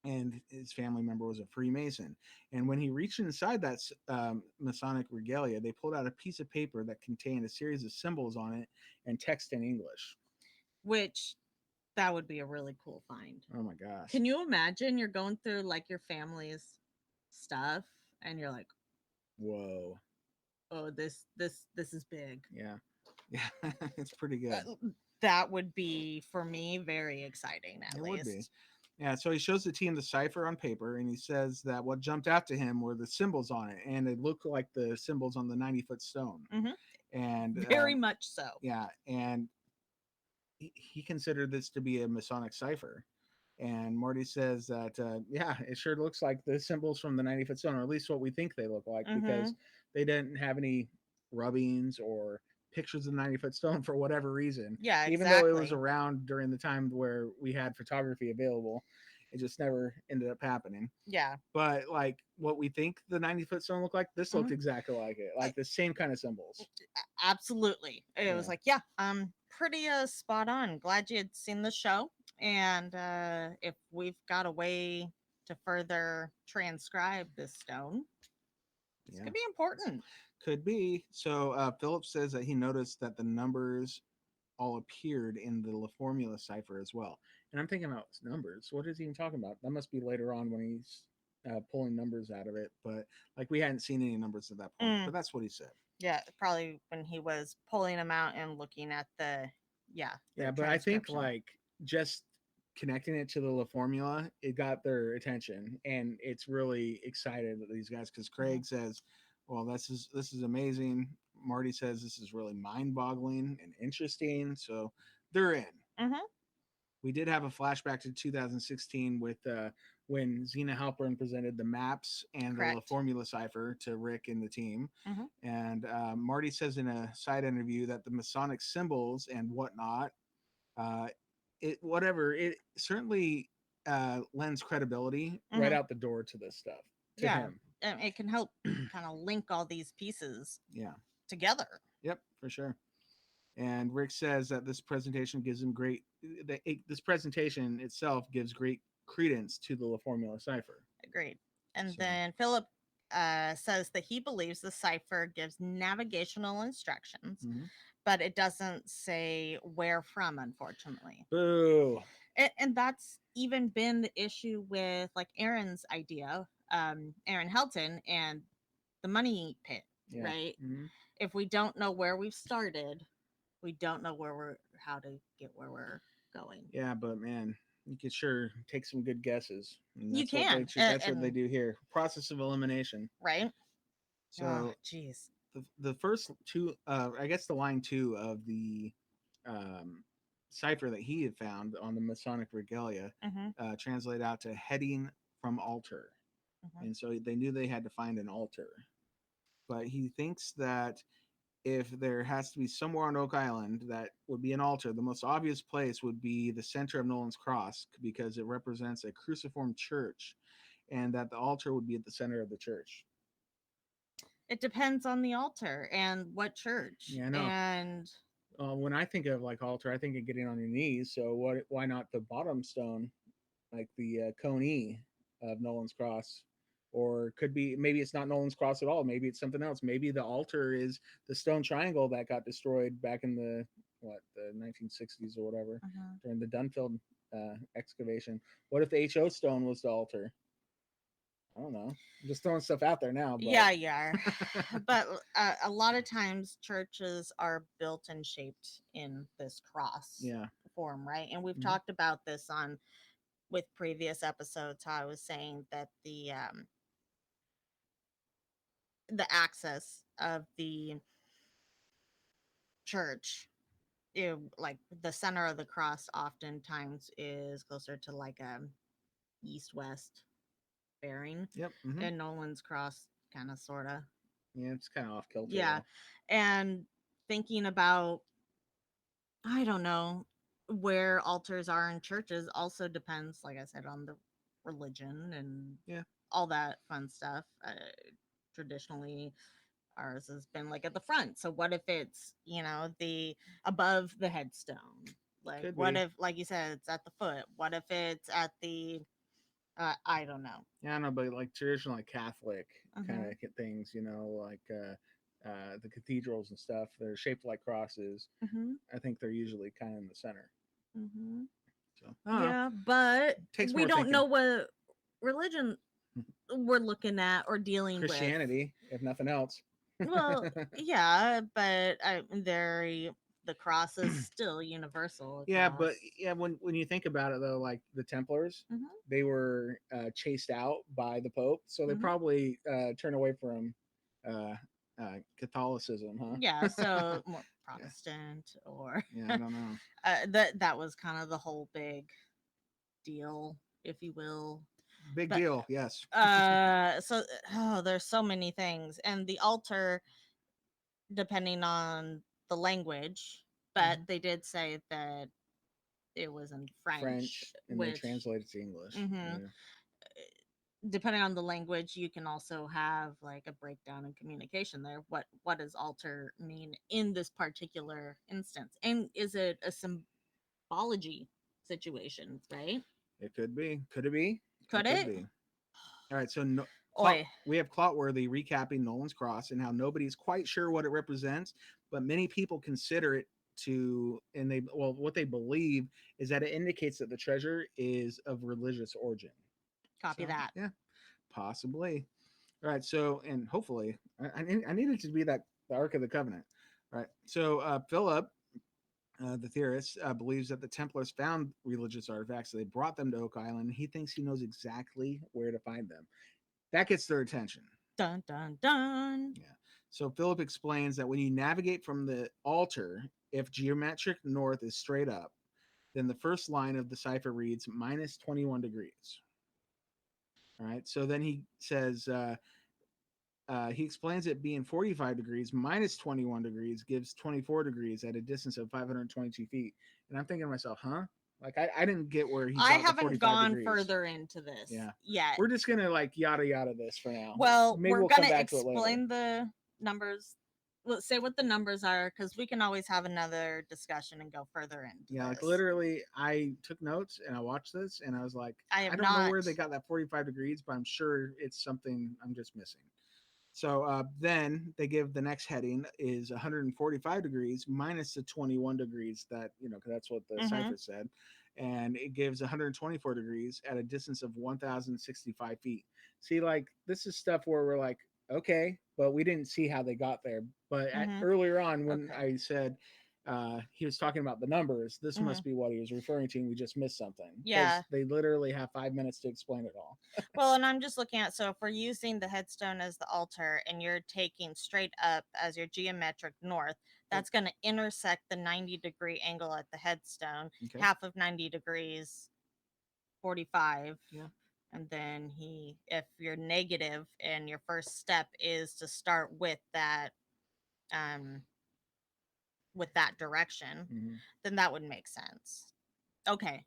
A: And his family member was a Freemason. And when he reached inside that Masonic regalia, they pulled out a piece of paper that contained a series of symbols on it and text in English.
B: Which, that would be a really cool find.
A: Oh my gosh.
B: Can you imagine you're going through like your family's stuff and you're like,
A: whoa.
B: Oh, this is big.
A: Yeah. Yeah, it's pretty good.
B: That would be, for me, very exciting, at least.
A: Would be. Yeah, so he shows the team the cipher on paper, and he says that what jumped out to him were the symbols on it, and it looked like the symbols on the 90-foot stone. And
B: very much so.
A: Yeah, and he considered this to be a Masonic cipher. And Marty says that, yeah, it sure looks like the symbols from the 90-foot stone, or at least what we think they look like, because they didn't have any rubbings or pictures of the 90-foot stone for whatever reason.
B: Yeah,
A: even though it was around during the time where we had photography available, it just never ended up happening.
B: Yeah.
A: But like what we think the 90-foot stone looked like, this looked exactly like it, like the same kind of symbols.
B: Absolutely. It was like, yeah, pretty spot on. Glad you had seen the show. And if we've got a way to further transcribe this stone, it's gonna be important.
A: Could be. So Philip says that he noticed that the numbers all appeared in the La Formula cipher as well. And I'm thinking about numbers. What is he even talking about? That must be later on when he's pulling numbers out of it. But like we hadn't seen any numbers at that point. But that's what he said.
B: Yeah, probably when he was pulling them out and looking at the
A: but I think like just connecting it to the La Formula, it got their attention, and it's really excited that these guys, because Craig says, well, this is amazing. Marty says this is really mind-boggling and interesting, so they're in. We did have a flashback to 2016 with when Zena Halpern presented the maps and the La Formula cipher to Rick and the team. And Marty says in a side interview that the Masonic symbols and whatnot, it certainly lends credibility right out the door to this stuff to him.
B: It can help kind of link all these pieces
A: together.
B: Together.
A: Yep, for sure. And Rick says that this presentation gives him this presentation itself gives great credence to the La Formula cipher.
B: Agreed. And
A: So-
B: then Philip says that he believes the cipher gives navigational instructions, but it doesn't say where from, unfortunately.
A: Boo.
B: And that's even been the issue with like Aaron's idea, Aaron Helton and the money pit, right? If we don't know where we've started, we don't know how to get where we're going.
A: Yeah, but man, you could sure take some good guesses. And
B: You can.
A: That's what they do here. Process of elimination.
B: Right?
A: So,
B: jeez.
A: The first two, I guess the line 2 of the cipher that he had found on the Masonic regalia translate out to heading from altar. And so they knew they had to find an altar. But he thinks that if there has to be somewhere on Oak Island that would be an altar, the most obvious place would be the center of Nolan's Cross because it represents a cruciform church, and that the altar would be at the center of the church.
B: It depends on the altar and what church.
A: Yeah, I know.
B: And
A: when I think of like altar, I think of getting on your knees. So why not the bottom stone, like the cone E of Nolan's Cross? Or could be, maybe it's not Nolan's Cross at all. Maybe it's something else. Maybe the altar is the stone triangle that got destroyed back in the 1960s or whatever during the Dunfield excavation. What if the HO stone was the altar? I don't know. I'm just throwing stuff out there now. But...
B: Yeah. But a lot of times churches are built and shaped in this cross form, right? And we've talked about this with previous episodes. How I was saying that the axis of the church, like the center of the cross oftentimes is closer to like a east-west bearing. And Nolan's Cross kind of sort of,
A: it's kind of off kilter.
B: Yeah. And thinking about, I don't know, where altars are in churches also depends, like I said, on the religion and all that fun stuff. Traditionally ours has been like at the front, so what if it's the above the headstone? Like what if, like you said, it's at the foot? What if it's at the I don't know.
A: Yeah, I know, but like traditional, like Catholic kind of things, like the cathedrals and stuff, they're shaped like crosses. I think they're usually kind of in the center. So,
B: but we don't know what religion we're looking at or dealing with.
A: Christianity, if nothing else.
B: Well, yeah, but the cross is still universal.
A: Yeah, but when you think about it though, like the Templars, they were chased out by the Pope, so they probably turned away from Catholicism, huh?
B: Yeah, so more Protestant or
A: I don't know.
B: That was kind of the whole big deal, if you will.
A: Big deal, yes.
B: So there's so many things, and the altar, depending on the language, but they did say that it was in French
A: and they translated to English.
B: Depending on the language, you can also have like a breakdown in communication there. What does altar mean in this particular instance, and is it a symbology situation? Right?
A: It could be. Could it be?
B: Could it?
A: Be. All right, so we have Clotworthy recapping Nolan's Cross and how nobody's quite sure what it represents, but many people consider it what they believe is that it indicates that the treasure is of religious origin.
B: Copy that.
A: Yeah, possibly. All right, so, and hopefully, I need it to be the Ark of the Covenant. All right, so Philip, the theorist, believes that the Templars found religious artifacts, so they brought them to Oak Island. He thinks he knows exactly where to find them. That gets their attention.
B: Dun, dun, dun.
A: Yeah. So Philip explains that when you navigate from the altar, if geometric north is straight up, then the first line of the cipher reads minus 21 degrees. All right. So then he says, he explains it being 45 degrees minus 21 degrees gives 24 degrees at a distance of 522 feet. And I'm thinking to myself, huh? Like I didn't get where he.
B: I haven't gone further into this yet.
A: We're just gonna like yada yada this for now.
B: Well, maybe we're gonna explain the numbers say what the numbers are, because we can always have another discussion and go further into
A: Yeah, like
B: this.
A: literally, I took notes and I watched this and I was like,
B: I have
A: I don't know where
B: not-
A: they got that 45 degrees, but I'm sure it's something I'm just missing. So then they give the next heading is 145 degrees minus the 21 degrees that, because that's what the
B: Mhm.
A: cipher said. And it gives 124 degrees at a distance of 1,065 feet. See, like, this is stuff where we're like, okay, but we didn't see how they got there. But
B: Mhm.
A: earlier on, when
B: Okay.
A: I said he was talking about the numbers, this must be what he was referring to, and we just missed something. 'Cause
B: Yeah.
A: they literally have 5 minutes to explain it all.
B: Well, and I'm just looking at, so if we're using the headstone as the altar and you're taking straight up as your geometric north, that's going to intersect the 90-degree angle at the headstone.
A: Okay.
B: Half of 90 degrees, 45.
A: Yeah.
B: And then if you're negative and your first step is to start with that direction,
A: Mm-hmm.
B: then that would make sense. Okay.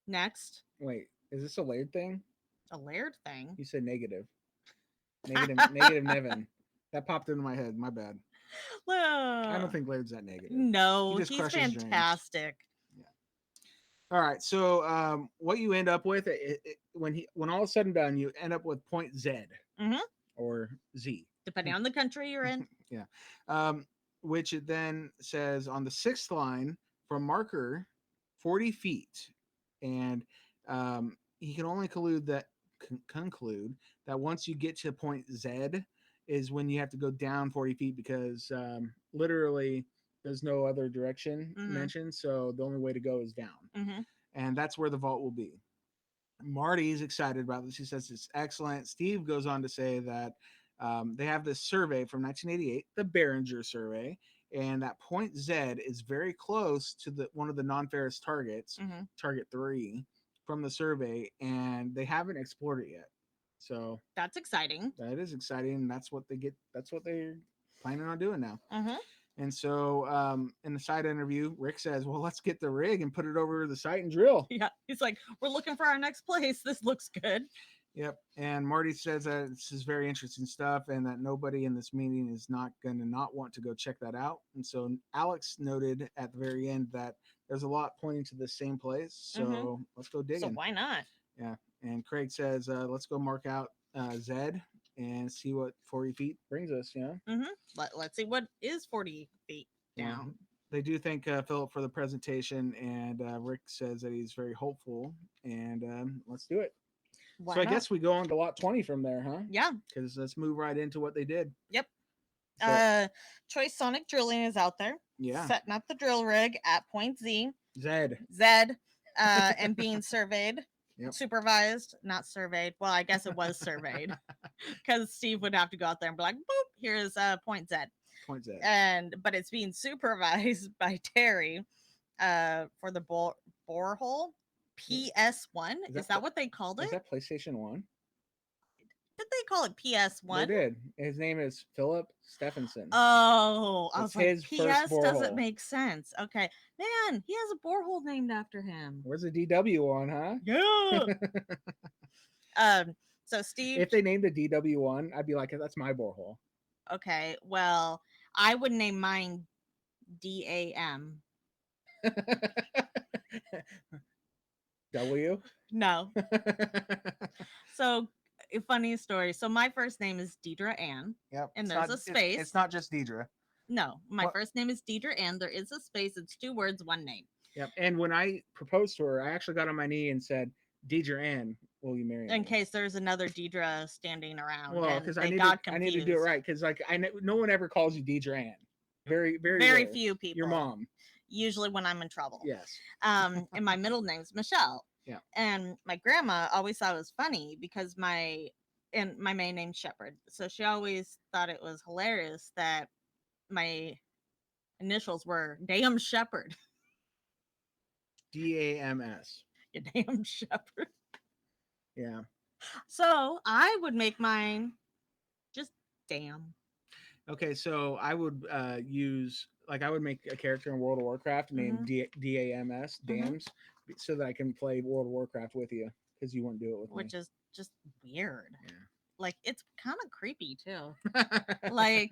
B: Next.
A: Wait, is this a layered thing?
B: A layered thing.
A: You said negative. Negative Nevin. That popped into my head. My bad. I don't think Laird's that negative.
B: No,
A: He just
B: he's
A: crushes dreams.
B: fantastic.
A: All right. So what you end up with when all is said and done, you end up with point Z
B: Mhm.
A: or Z,
B: Depending on the country you're in.
A: which it then says on the sixth line from marker 40 feet, and he can only conclude that once you get to point Z is when you have to go down 40 feet because literally there's no other direction mentioned, so the only way to go is down, and that's where the vault will be. Marty's excited about this. He says it's excellent. Steve goes on to say that they have this survey from 1988, the Behringer survey, and that point Z is very close to one of the non-ferrous targets, target 3, from the survey, and they haven't explored it yet. So
B: that's exciting.
A: That is exciting. That's what they're planning on doing now.
B: Mm-hmm.
A: And so in the side interview, Rick says, well, let's get the rig and put it over the site and drill.
B: Yeah. He's like, we're looking for our next place. This looks good.
A: Yep. And Marty says that this is very interesting stuff and that nobody in this meeting is not going to not want to go check that out. And so Alex noted at the very end that there's a lot pointing to the same place. So let's go digging.
B: So why not?
A: Yeah. And Craig says, let's go mark out Zed and see what 40 feet brings us.
B: Let's see what is 40 feet down.
A: Yeah. They do thank Philip for the presentation, and Rick says that he's very hopeful, and let's do it.
B: Why
A: so I
B: not?
A: guess we go on to lot 20 from there, huh?
B: Yeah.
A: Because let's move right into what they did.
B: Yep.
A: So,
B: Choice Sonic Drilling is out there.
A: Yeah.
B: Setting up the drill rig at point Z.
A: Zed.
B: And being surveyed.
A: Yep.
B: Supervised, not surveyed. Well, I guess it was surveyed because Steve would have to go out there and be like, boop, here's point Z.
A: Point Z.
B: But it's being supervised by Terry for the borehole PS1. Is that what they called it?
A: Is that PlayStation 1?
B: Did they call it PS1?
A: They did. His name is Philip Stephenson.
B: Oh, I
A: It's
B: was like,
A: his
B: PS
A: first
B: doesn't
A: borehole.
B: make sense. Okay. Man, he has a borehole named after him.
A: Where's the DW one, huh?
B: Yeah. So Steve,
A: if they named the DW one, I'd be like, that's my borehole.
B: Okay, well, I would name mine DAM.
A: W?
B: No. So, a funny story. So, my first name is Deidre Ann.
A: Yep.
B: And there's a space.
A: It's not just Deidre.
B: No, my first name is Deidre Ann. There is a space. It's 2 words, 1 name.
A: Yep. And when I proposed to her, I actually got on my knee and said, Deidre Ann, will you marry me?
B: In case there's another Deidre standing around.
A: Well, because I need to do it right. Because no one ever calls you Deidre Ann. Very rare.
B: Few people.
A: Your mom.
B: Usually when I'm in trouble.
A: Yes.
B: And my middle name's Michelle.
A: Yeah.
B: And my grandma always thought it was funny because my main name's Shepherd. So she always thought it was hilarious that my initials were Damn Shepherd.
A: DAMS.
B: You damn Shepherd.
A: Yeah.
B: So I would make mine just Damn.
A: Okay, so I would I would make a character in World of Warcraft named DAMS, Dams, so that I can play World of Warcraft with you because you wouldn't do it with me.
B: Which is just weird.
A: Yeah.
B: Like, it's kind of creepy too. Like,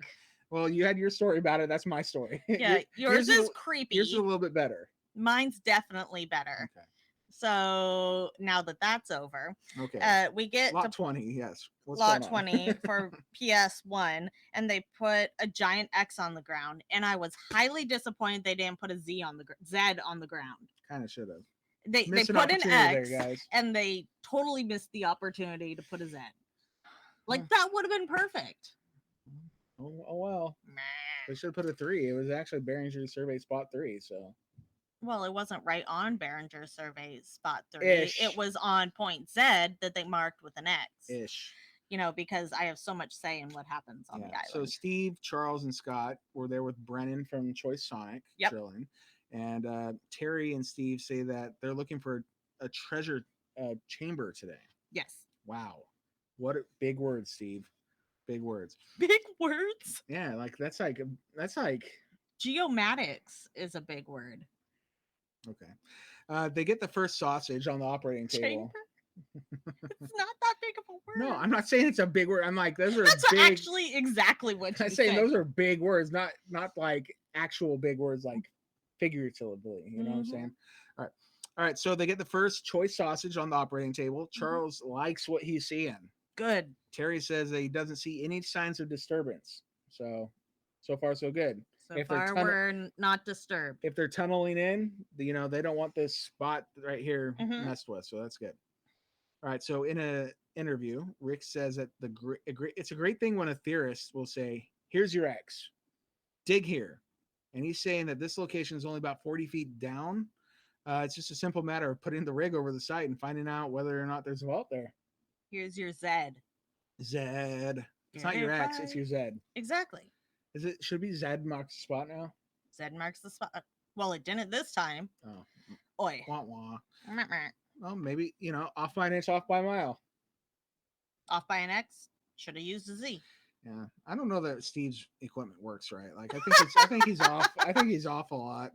A: Well, you had your story about it. That's my story.
B: Yeah, yours is
A: Yours
B: creepy.
A: is a little bit better.
B: Mine's definitely better.
A: Okay.
B: So now that that's over,
A: Okay.
B: we get
A: Lot
B: to
A: 20. Yes. What's
B: lot
A: going on?
B: 20 for PS1, and they put a giant X on the ground, and I was highly disappointed they didn't put a Z on the Z on the ground.
A: Kind of should have.
B: They
A: Missed an
B: put an
A: opportunity
B: X
A: there, guys.
B: and they totally missed the opportunity to put a Z. Like
A: Huh.
B: that would have been perfect.
A: Oh well. They should have put a 3. It was actually Behringer Survey Spot 3. So.
B: Well, it wasn't right on Behringer Survey Spot 3.
A: Ish.
B: It was on point Z that they marked with an X.
A: Ish.
B: You know, because I have so much say in what happens on the island.
A: So Steve, Charles, and Scott were there with Brennan from Choice Sonic drilling, and Terry and Steve say that they're looking for a treasure chamber today.
B: Yes.
A: Wow, what big words, Steve! Big words.
B: Big words.
A: Yeah, like that's like
B: geomatics is a big word.
A: Okay. They get the first sausage on the operating table.
B: It's not that big of a word.
A: No, I'm not saying it's a big word. I'm like, those are
B: That's
A: big.
B: actually exactly what you
A: I'm saying.
B: said.
A: Those are big words, not like actual big words, like figuratively. You know what I'm saying? All right. So they get the first choice sausage on the operating table. Charles likes what he's seeing.
B: Good.
A: Terry says that he doesn't see any signs of disturbance. So far so good.
B: So far we're not disturbed.
A: If they're tunneling in, they don't want this spot right here messed with. So that's good. All right. So in a interview, Rick says that it's a great thing when a theorist will say, "Here's your X, dig here," and he's saying that this location is only about 40 feet down. It's just a simple matter of putting the rig over the site and finding out whether or not there's a vault there.
B: Here's your Z.
A: Zed. It's not your X, it's your Z.
B: Exactly.
A: Should be Z marks the spot now?
B: Z marks the spot. Well, it didn't this time.
A: Oh.
B: Oi.
A: Wah wah. Well, maybe, off by an inch, off by a mile.
B: Off by an X, should have used a Z.
A: Yeah. I don't know that Steve's equipment works right. Like I think he's off. I think he's off a lot.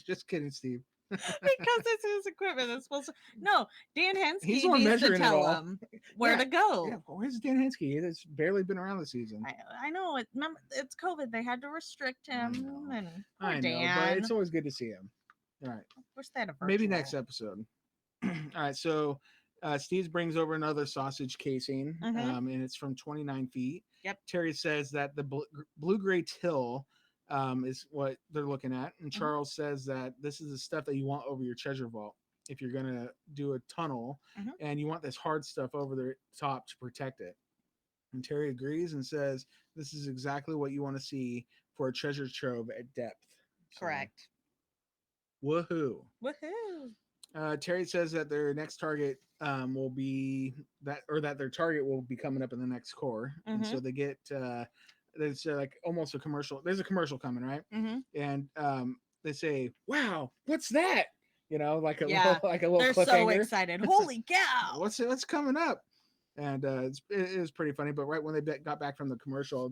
A: Just kidding, Steve.
B: Because it's his equipment. It's supposed to. No, Dan Hensky
A: He's the one
B: needs to
A: measuring it
B: tell
A: all.
B: him where to go.
A: Yeah, where's Dan Hensky? It's barely been around this season.
B: I know. Remember, it's COVID. They had to restrict him. And
A: I know,
B: Dan.
A: but it's always good to see him. All right.
B: Wish they had a
A: Maybe
B: virtual.
A: next episode. All right. So Steve brings over another sausage casing, and it's from 29 feet.
B: Yep.
A: Terry says that the blue-gray till is what they're looking at. And Charles says that this is the stuff that you want over your treasure vault if you're going to do a tunnel, and you want this hard stuff over the top to protect it. And Terry agrees and says this is exactly what you want to see for a treasure trove at depth.
B: Correct.
A: Woohoo.
B: Woohoo.
A: Terry says that their next target will be that their target will be coming up in the next core. And so they get there's like almost a commercial. There's a commercial coming, right? And they say, "Wow, what's that?" Like a little
B: They're
A: cliffhanger.
B: so excited. Holy cow!
A: What's coming up? And it was pretty funny. But right when they got back from the commercial,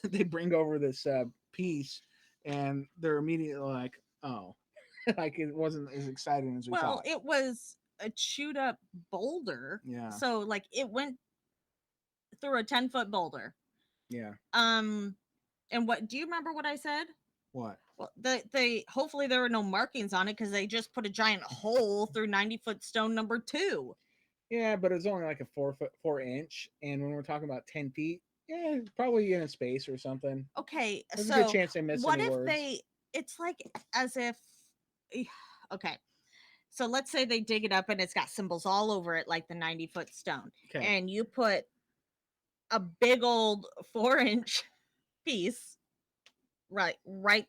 A: they bring over this piece, and they're immediately like, "Oh." Like it wasn't as exciting as we thought.
B: Well, it was a chewed up boulder.
A: Yeah.
B: So like it went through a 10-foot boulder.
A: Yeah.
B: And what do you remember what I said?
A: What?
B: Well, they hopefully there were no markings on it because they just put a giant hole through 90-foot stone number 2.
A: Yeah, but it's only like a 4 inch, and when we're talking about 10 feet, yeah, probably in a space or something.
B: Okay,
A: There's
B: so
A: a good chance they missed
B: what
A: any
B: if
A: words.
B: it's like as if okay, so let's say they dig it up and it's got symbols all over it like the 90-foot stone, and you put a big old 4-inch piece right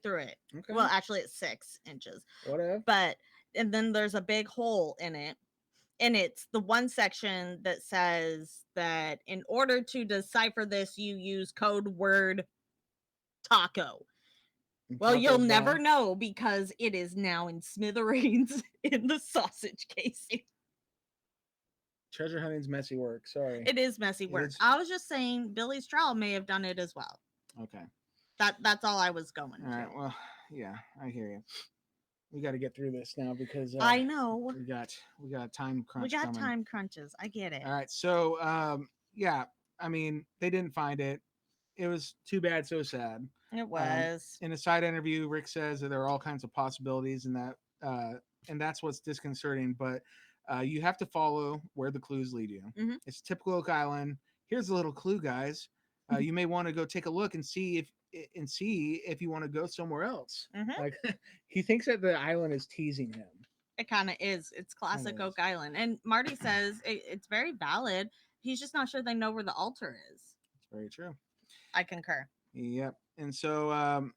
B: through it.
A: Okay.
B: Well, actually it's 6 inches,
A: Whatever.
B: but and then there's a big hole in it, and it's the one section that says that in order to decipher this you use code word taco. Well, you'll never know because it is now in smithereens in the sausage casing.
A: Treasure hunting's messy work. Sorry.
B: It is messy work. I was just saying Billy Stroud may have done it as well.
A: Okay.
B: That's all I was going to.
A: All right. Well, yeah, I hear you. We got to get through this now because
B: I know
A: we got a time crunch.
B: We got
A: coming.
B: time crunches. I get it.
A: All right. So yeah, I mean they didn't find it. it was too bad, so sad.
B: It was.
A: In a side interview, Rick says that there are all kinds of possibilities, and that's what's disconcerting. But you have to follow where the clues lead you.
B: Mhm.
A: It's typical Oak Island. Here's a little clue, guys. You may want to go take a look and see if you want to go somewhere else.
B: Mhm.
A: Like he thinks that the island is teasing him.
B: It kind of is. It's classic
A: Kinda is.
B: Oak Island. And Marty says it's very valid. He's just not sure they know where the altar is.
A: It's very true.
B: I concur.
A: Yep. And so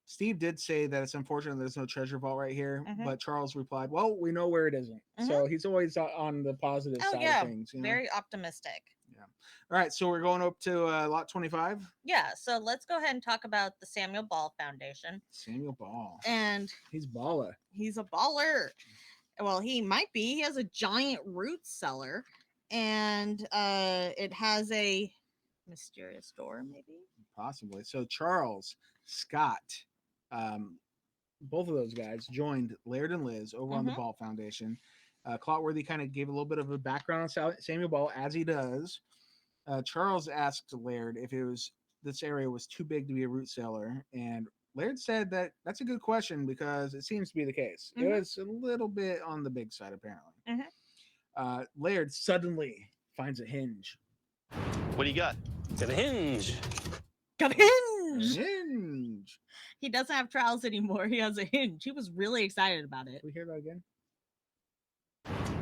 A: Steve did say that it's unfortunate there's no treasure vault right here,
B: Mhm.
A: but Charles replied, "Well, we know where it isn't." So he's always on the positive
B: Oh,
A: side
B: yeah.
A: of things. You know?
B: Very optimistic.
A: Yeah. All right, so we're going up to lot 25.
B: Yeah. So let's go ahead and talk about the Samuel Ball Foundation.
A: Samuel Ball.
B: And
A: He's baller.
B: he's a baller. Well, he might be. He has a giant root cellar, and it has a mysterious door, maybe.
A: Possibly. So Charles, Scott, both of those guys joined Laird and Liz over on the Ball Foundation. Clotworthy kind of gave a little bit of a background on Samuel Ball, as he does. Charles asked Laird if this area was too big to be a root cellar, and Laird said that that's a good question because it seems to be the case. It was a little bit on the big side, apparently. Laird suddenly finds a hinge.
D: What do you got?
C: Got a hinge.
B: Got a hinge.
A: Hinge.
B: He doesn't have trowels anymore. He has a hinge. He was really excited about it.
A: Can we hear that again?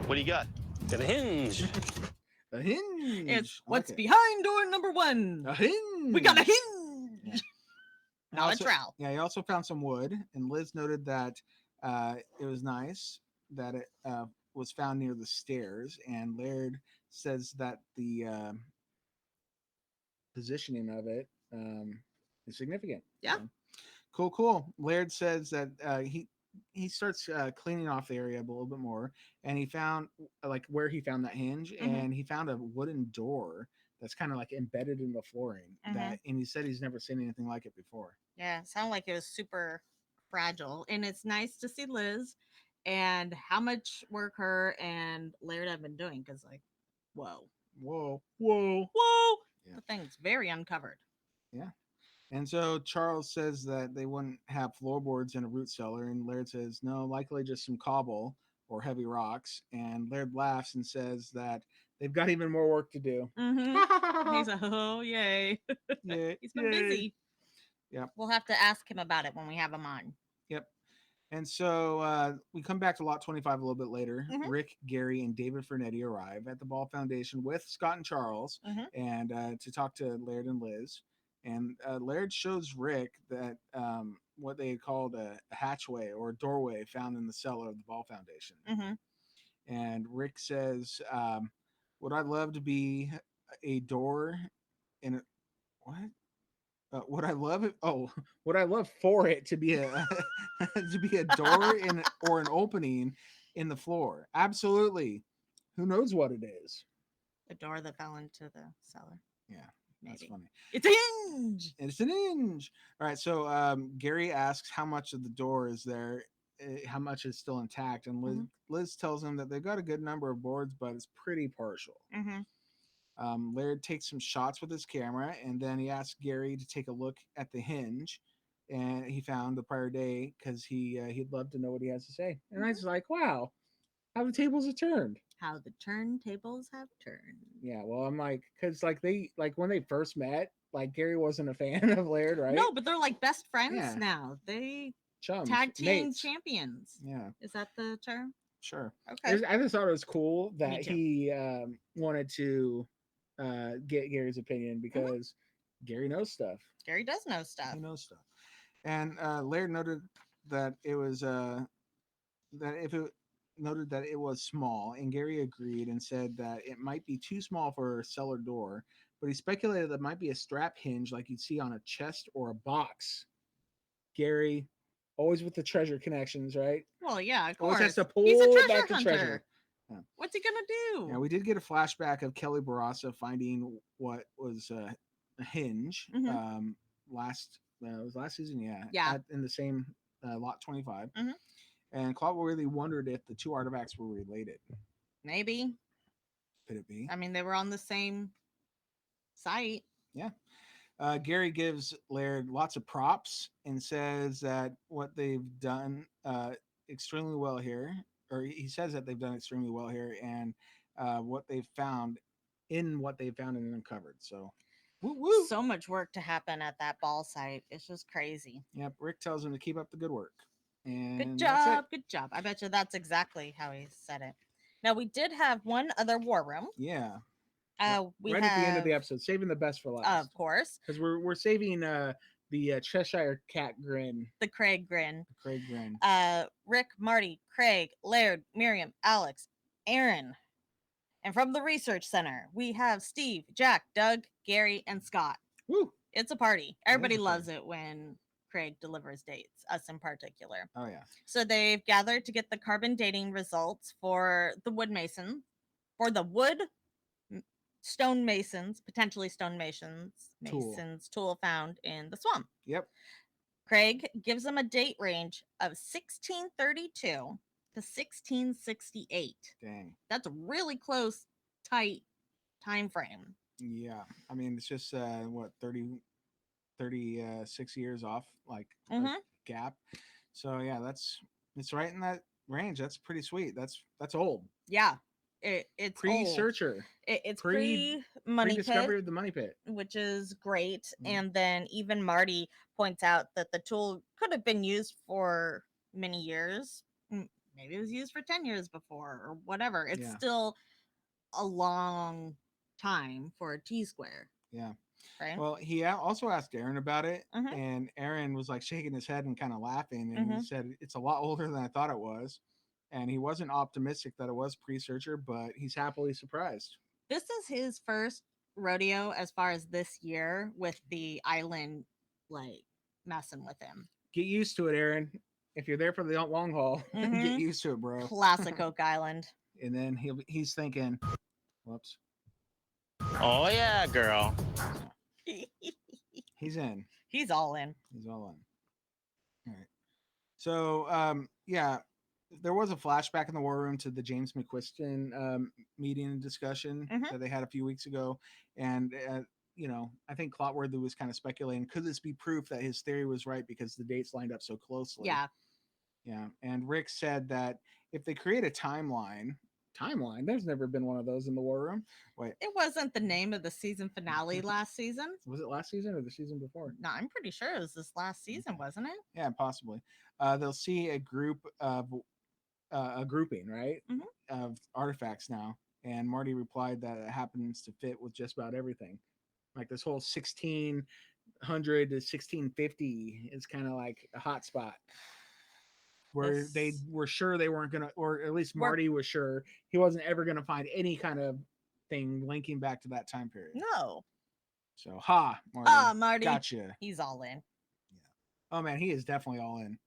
D: What do you got?
C: Got a hinge.
A: A hinge.
B: It's what's
A: Okay.
B: behind door number 1.
A: A hinge.
B: We got a hinge.
A: Yeah.
B: Not
A: Also-
B: a trowel.
A: Yeah, he also found some wood, and Liz noted that it was nice that it was found near the stairs, and Laird says that the positioning of it is significant.
B: Yeah.
A: So, cool. Laird says that he starts cleaning off the area a little bit more, and he found like where he found that hinge, and he found a wooden door that's kind of like embedded in the flooring. And he said he's never seen anything like it before.
B: Yeah, it sounded like it was super fragile. And it's nice to see Liz and how much work her and Laird have been doing because, like, whoa.
A: Whoa. Yeah.
B: The thing's very uncovered.
A: Yeah. And so Charles says that they wouldn't have floorboards in a root cellar, and Laird says, no, likely just some cobble or heavy rocks. And Laird laughs and says that they've got even more work to do.
B: He's like, oh, yay.
A: Yeah,
B: He's been
A: yay.
B: busy.
A: Yep.
B: We'll have to ask him about it when we have him on.
A: Yep. And so we come back to lot 25 a little bit later. Rick, Gary, and David Fernetti arrive at the Ball Foundation with Scott and Charles and to talk to Laird and Liz. And Laird shows Rick that what they had called a hatchway or a doorway found in the cellar of the Ball Foundation. And Rick says, would I love to be a door in a what? Would I love it? Oh, would I love for it to be a to be a door in or an opening in the floor? Absolutely. Who knows what it is?
B: The door that fell into the cellar.
A: Yeah, that's
B: Maybe.
A: funny.
B: It's a hinge.
A: It's an hinge. All right. So Gary asks how much of the door is there, how much is still intact, and Liz tells him that they've got a good number of boards, but it's pretty partial. Laird takes some shots with his camera, and then he asks Gary to take a look at the hinge, and he found the prior day because he'd love to know what he has to say. And I was like, wow, how the tables have turned.
B: How the turntables have turned.
A: Yeah, well, I'm like, because like when they first met, like Gary wasn't a fan of Laird, right?
B: No, but they're like best friends
A: Yeah.
B: now. They
A: Chums,
B: tag team
A: mates.
B: champions.
A: Yeah,
B: Is that the term?
A: sure.
B: Okay.
A: I just thought it was cool
B: Me
A: that
B: too.
A: he wanted to get Gary's opinion because Gary knows stuff.
B: Gary does know stuff.
A: He knows stuff. And Laird noted that it was noted that it was small, and Gary agreed and said that it might be too small for a cellar door, but he speculated that it might be a strap hinge like you'd see on a chest or a box. Gary, always with the treasure connections, right?
B: Well, yeah, of
A: Always
B: course.
A: has to pull
B: He's a treasure
A: back the
B: hunter.
A: treasure. Yeah.
B: What's he gonna do?
A: Yeah, we did get a flashback of Kelly Barraza finding what was a hinge last season,
B: Yeah.
A: in the same lot 25. And Claude really wondered if the two artifacts were related.
B: Maybe.
A: Could it be?
B: I mean, they were on the same site.
A: Yeah. Gary gives Laird lots of props and says that what they've done extremely well here, or he says that they've done extremely well here, and what they've found and uncovered. So, woo woo.
B: So much work to happen at that ball site. It's just crazy.
A: Yep. Rick tells him to keep up the good work. And
B: Good
A: that's it.
B: job. Good job. I bet you that's exactly how he said it. Now, we did have one other war room.
A: Yeah.
B: We
A: right
B: have,
A: at the end of the episode, saving the best for last.
B: of course,
A: because we're saving the Cheshire Cat grin.
B: the Craig grin.
A: The Craig grin.
B: Rick, Marty, Craig, Laird, Miriam, Alex, Aaron. And from the research center, we have Steve, Jack, Doug, Gary, and Scott.
A: Woo!
B: It's a party. Everybody
A: a
B: loves it when Craig delivers dates, us in particular.
A: Oh yeah.
B: So they've gathered to get the carbon dating results for the stonemasons, potentially stonemasons, tool found in the swamp.
A: Yep.
B: Craig gives them a date range of 1632 to 1668.
A: Dang.
B: That's a really close, tight time frame.
A: Yeah. I mean, it's just 36 years off, like gap. So yeah, it's right in that range. That's pretty sweet. That's old.
B: Yeah. It's
A: pre-searcher.
B: It's pre-money
A: discovery
B: pit,
A: of the money pit,
B: which is great. And then even Marty points out that the tool could have been used for many years. Maybe it was used for 10 years before or whatever. It's still a long time for a T-square.
A: Yeah.
B: Right.
A: Well, he also asked Aaron about it, and Aaron was like shaking his head and kind of laughing, and he said it's a lot older than I thought it was. And he wasn't optimistic that it was pre-searcher, but he's happily surprised.
B: This is his first rodeo as far as this year with the island, like, messing with him.
A: Get used to it, Aaron. If you're there for the long haul, get used to it, bro.
B: Classic Oak Island.
A: And then he's thinking, whoops.
C: Oh, yeah, girl.
A: He's in.
B: He's all in.
A: He's all in. All right. So, yeah. There was a flashback in the war room to the James McQuiston meeting and discussion that they had a few weeks ago. And, I think Clotworthy was kind of speculating, could this be proof that his theory was right because the dates lined up so closely?
B: Yeah.
A: Yeah. And Rick said that if they create a timeline, there's never been one of those in the war room. Wait.
B: It wasn't the name of the season finale last season.
A: Was it last season or the season before?
B: No, I'm pretty sure it was this last season, wasn't it?
A: Yeah, possibly. They'll see a group of a grouping, right, of artifacts now, and Marty replied that it happens to fit with just about everything. Like this whole 1600 to 1650 is kind of like a hot spot where they were sure they weren't gonna, or at least Marty was sure he wasn't ever gonna find any kind of thing linking back to that time period.
B: No.
A: So Marty.
B: Marty.
A: Gotcha.
B: He's all in.
A: Yeah. Oh man, he is definitely all in.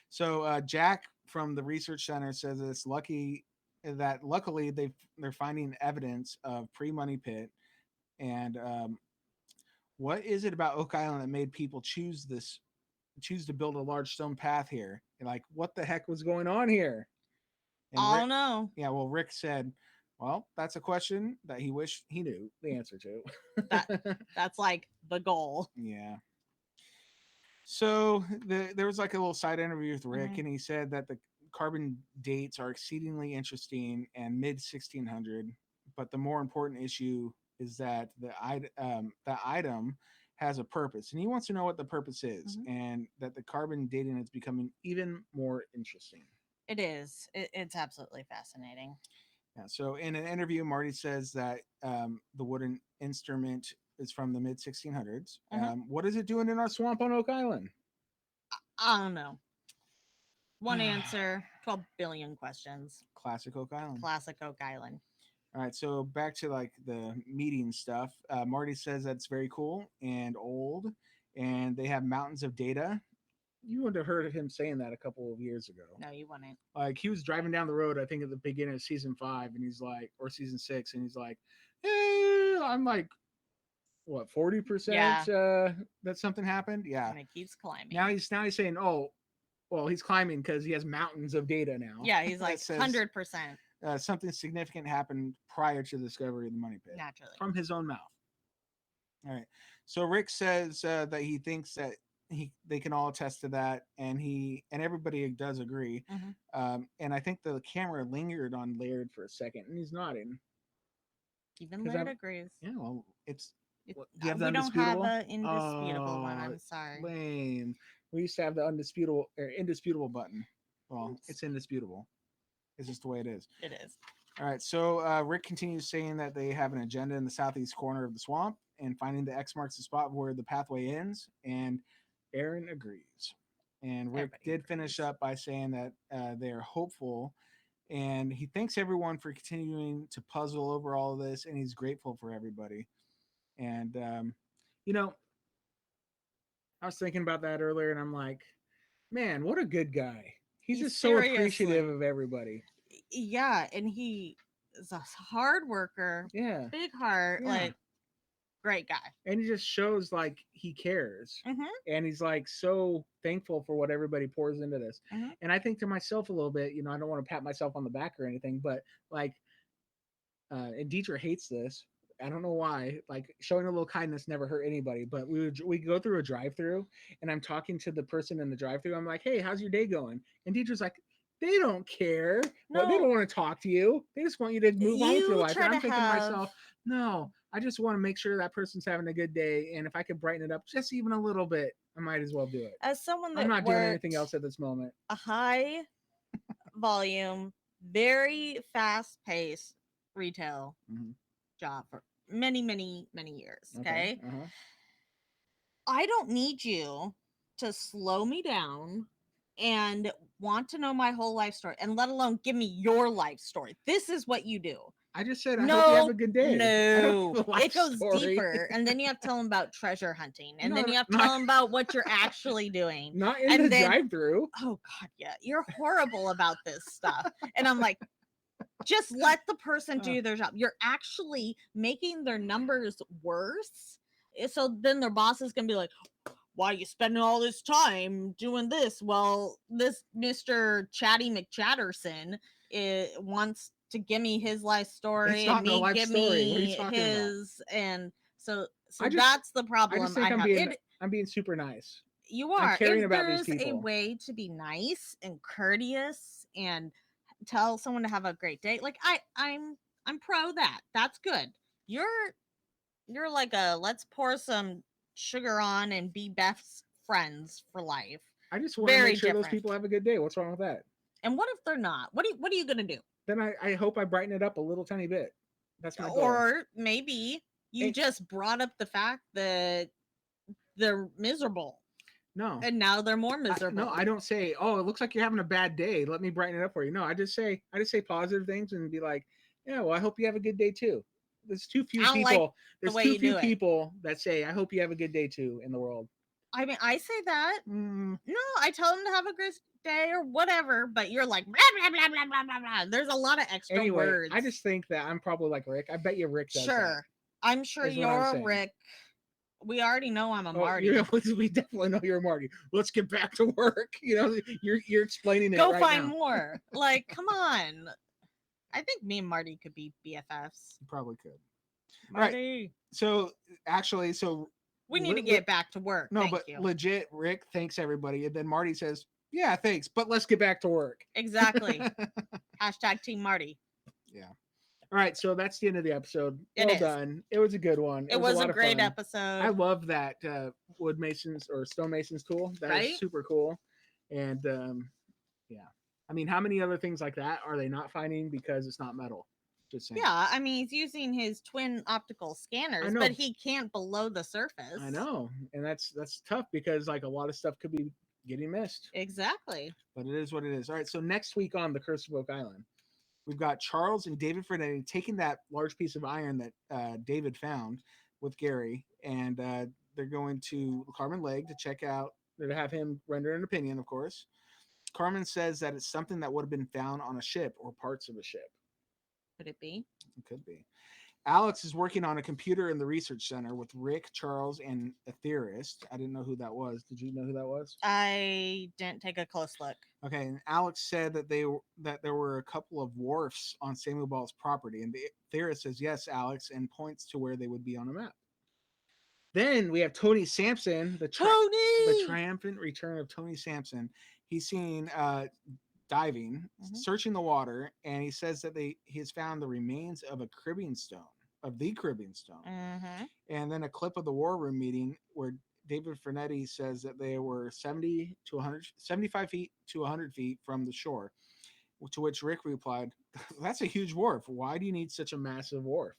A: So Jack from the research center says it's luckily they're finding evidence of pre-money pit. And what is it about Oak Island that made people choose to build a large stone path here? And like, what the heck was going on here? And
B: I don't know.
A: Yeah, well, Rick said, well, that's a question that he wished he knew the answer to.
B: That's like the goal.
A: Yeah. So there was like a little side interview with Rick, and he said that the carbon dates are exceedingly interesting and mid 1600, but the more important issue is that the item has a purpose, and he wants to know what the purpose is, and that the carbon dating is becoming even more interesting.
B: It is. It's absolutely fascinating.
A: Yeah. So in an interview, Marty says that the wooden instrument is from the mid 1600s. What is it doing in our swamp on Oak Island?
B: I don't know. One answer, 12 billion questions.
A: Classic Oak Island.
B: Classic Oak Island.
A: All right, so back to like the meeting stuff. Marty says that's very cool and old, and they have mountains of data. You would have heard of him saying that a couple of years ago.
B: No, you wouldn't.
A: Like he was driving down the road, I think at the beginning of season 5, and he's like, or season 6, and he's like, hey, I'm like, what, 40% that something happened? Yeah.
B: And it keeps climbing.
A: Now he's saying, oh, well, he's climbing because he has mountains of data now.
B: Yeah, he's like
A: says,
B: 100%.
A: Something significant happened prior to the discovery of the money pit.
B: Naturally.
A: From his own mouth. All right. So Rick says that he thinks that they can all attest to that, and everybody does agree. And I think the camera lingered on Laird for a second, and he's nodding
B: Even
A: because
B: Laird
A: I'm
B: agrees.
A: yeah. Well, it's
B: It,
A: do you have the
B: we don't have
A: undisputable?
B: an indisputable one.
A: Oh,
B: I'm sorry.
A: lame. We used to have the undisputable or indisputable button. Well,
B: Oops.
A: it's indisputable. It's just the way it is.
B: It is.
A: All right. So Rick continues saying that they have an agenda in the southeast corner of the swamp, and finding the X marks the spot where the pathway ends. And Aaron agrees. And Rick
B: Everybody
A: did finish
B: agrees.
A: up by saying that they are hopeful, and he thanks everyone for continuing to puzzle over all of this, and he's grateful for everybody. And you know, I was thinking about that earlier, and I'm like, man, what a good guy. He's just so appreciative
B: Seriously.
A: of everybody.
B: Yeah, and he is a hard worker,
A: Yeah.
B: big heart,
A: Yeah.
B: like great guy.
A: And he just shows like he cares.
B: Mm-hmm.
A: And he's like so thankful for what everybody pours into this.
B: Mm-hmm.
A: And I think to myself a little bit, I don't want to pat myself on the back or anything, but like, and Dietrich hates this. I don't know why. Like showing a little kindness never hurt anybody. But we go through a drive-through, and I'm talking to the person in the drive-through. I'm like, "Hey, how's your day going?" And Dietrich's like, "They don't care. Well, they
B: No,
A: don't want to talk to you. They just want you to move on with your
B: you
A: life."
B: try
A: And
B: to
A: I'm thinking to
B: have
A: myself, "No, I just want to make sure that person's having a good day. And if I could brighten it up just even a little bit, I might as well do it."
B: as someone
A: I'm
B: that
A: not doing
B: worked
A: anything else at this moment.
B: a high volume, very fast paced retail
A: Mhm.
B: job for many, many, many years.
A: Okay.
B: Okay. I don't need you to slow me down and want to know my whole life story, and let alone give me your life story. This is what you do.
A: I just said I hope you have
B: No,
A: a good day. I don't
B: no,
A: have a life
B: it goes
A: story.
B: deeper, and then you have to tell them about treasure hunting, and
A: No,
B: then you have to
A: not-
B: tell them about what you're actually doing.
A: Not in
B: And
A: the
B: then,
A: drive-through.
B: oh god, yeah, you're horrible about this stuff. And I'm like, just let the person do their job. You're actually making their numbers worse. So then their boss is gonna be like, why are you spending all this time doing this? Well, this Mr. Chatty McChatterson wants to give me his life story,
A: It's
B: and
A: not no
B: me
A: life
B: give
A: story. What are you
B: me
A: talking
B: his, and so
A: I just-
B: that's the
A: I
B: problem
A: just think I'm
B: have.
A: being super nice.
B: You
A: I'm
B: are.
A: caring
B: If
A: about these
B: there's a
A: people.
B: way to be nice and courteous and tell someone to have a great day, like I'm pro that. That's good. You're like a let's pour some sugar on and be best friends for life.
A: I just want to
B: Very
A: make sure those
B: different.
A: people have a good day. What's wrong with that?
B: And what if they're not? What are you gonna do?
A: Then I hope I brighten it up a little tiny bit. That's my goal.
B: Or maybe you
A: Hey.
B: just brought up the fact that they're miserable,
A: No.
B: and now they're more miserable.
A: No, I don't say, "Oh, it looks like you're having a bad day. Let me brighten it up for you." No, I just say positive things and be like, "Yeah, well, I hope you have a good day too." There's too few
B: I don't
A: people.
B: like
A: There's
B: way
A: too
B: you
A: few
B: do it.
A: people that say, "I hope you have a good day too" in the world.
B: I mean, I say that.
A: Mm,
B: No, I tell them to have a good day or whatever, but you're like blah blah blah blah blah blah blah. There's a lot of extra
A: anyway,
B: words.
A: I just think that I'm probably like Rick. I bet you Rick does that.
B: Sure. I'm sure
A: is what I'm
B: you're a
A: saying.
B: Rick. We already know I'm a
A: Oh,
B: Marty.
A: we definitely know you're a Marty. Let's get back to work. You're explaining it
B: Go
A: right
B: find
A: now.
B: more. Like, come on. I think me and Marty could be BFFs.
A: You probably could.
B: Marty.
A: So actually,
B: We need to get back to work.
A: No,
B: Thank
A: but
B: you.
A: legit, Rick thanks everybody, and then Marty says, "Yeah, thanks, but let's get back to work."
B: Exactly. Hashtag Team Marty.
A: Yeah. All right, so that's the end of the episode.
B: It
A: Well
B: is.
A: done. It was a good one.
B: It was
A: lot
B: a
A: of
B: great
A: fun.
B: episode.
A: I love that wood masons or stone masons tool. That is
B: Right?
A: super cool. And yeah, I mean, how many other things like that are they not finding because it's not metal? Just saying.
B: Yeah, I mean, he's using his twin optical scanners,
A: know.
B: but he can't below the surface.
A: I know, and that's tough because like a lot of stuff could be getting missed.
B: Exactly.
A: But it is what it is. All right, so next week on the Curse of Oak Island, we've got Charles and David Frenetti taking that large piece of iron that David found with Gary, and they're going to Carmen Lake to check out, to have him render an opinion, of course. Carmen says that it's something that would have been found on a ship or parts of a ship.
B: Could it be?
A: It could be. Alex is working on a computer in the research center with Rick, Charles, and a theorist. I didn't know who that was. Did you know who that was?
B: I didn't take a close look.
A: Okay, and Alex said that there were a couple of wharfs on Samuel Ball's property, and the theorist says yes, Alex, and points to where they would be on a map. Then we have Tony Sampson, the
B: Tony.
A: triumphant return of Tony Sampson. He's seen diving, searching the water, and he says that he has found the remains of a cribbing stone, of the cribbing stone. And then a clip of the war room meeting where David Fernetti says that they were 75 feet to 100 feet from the shore, to which Rick replied, "That's a huge wharf. Why do you need such a massive wharf?"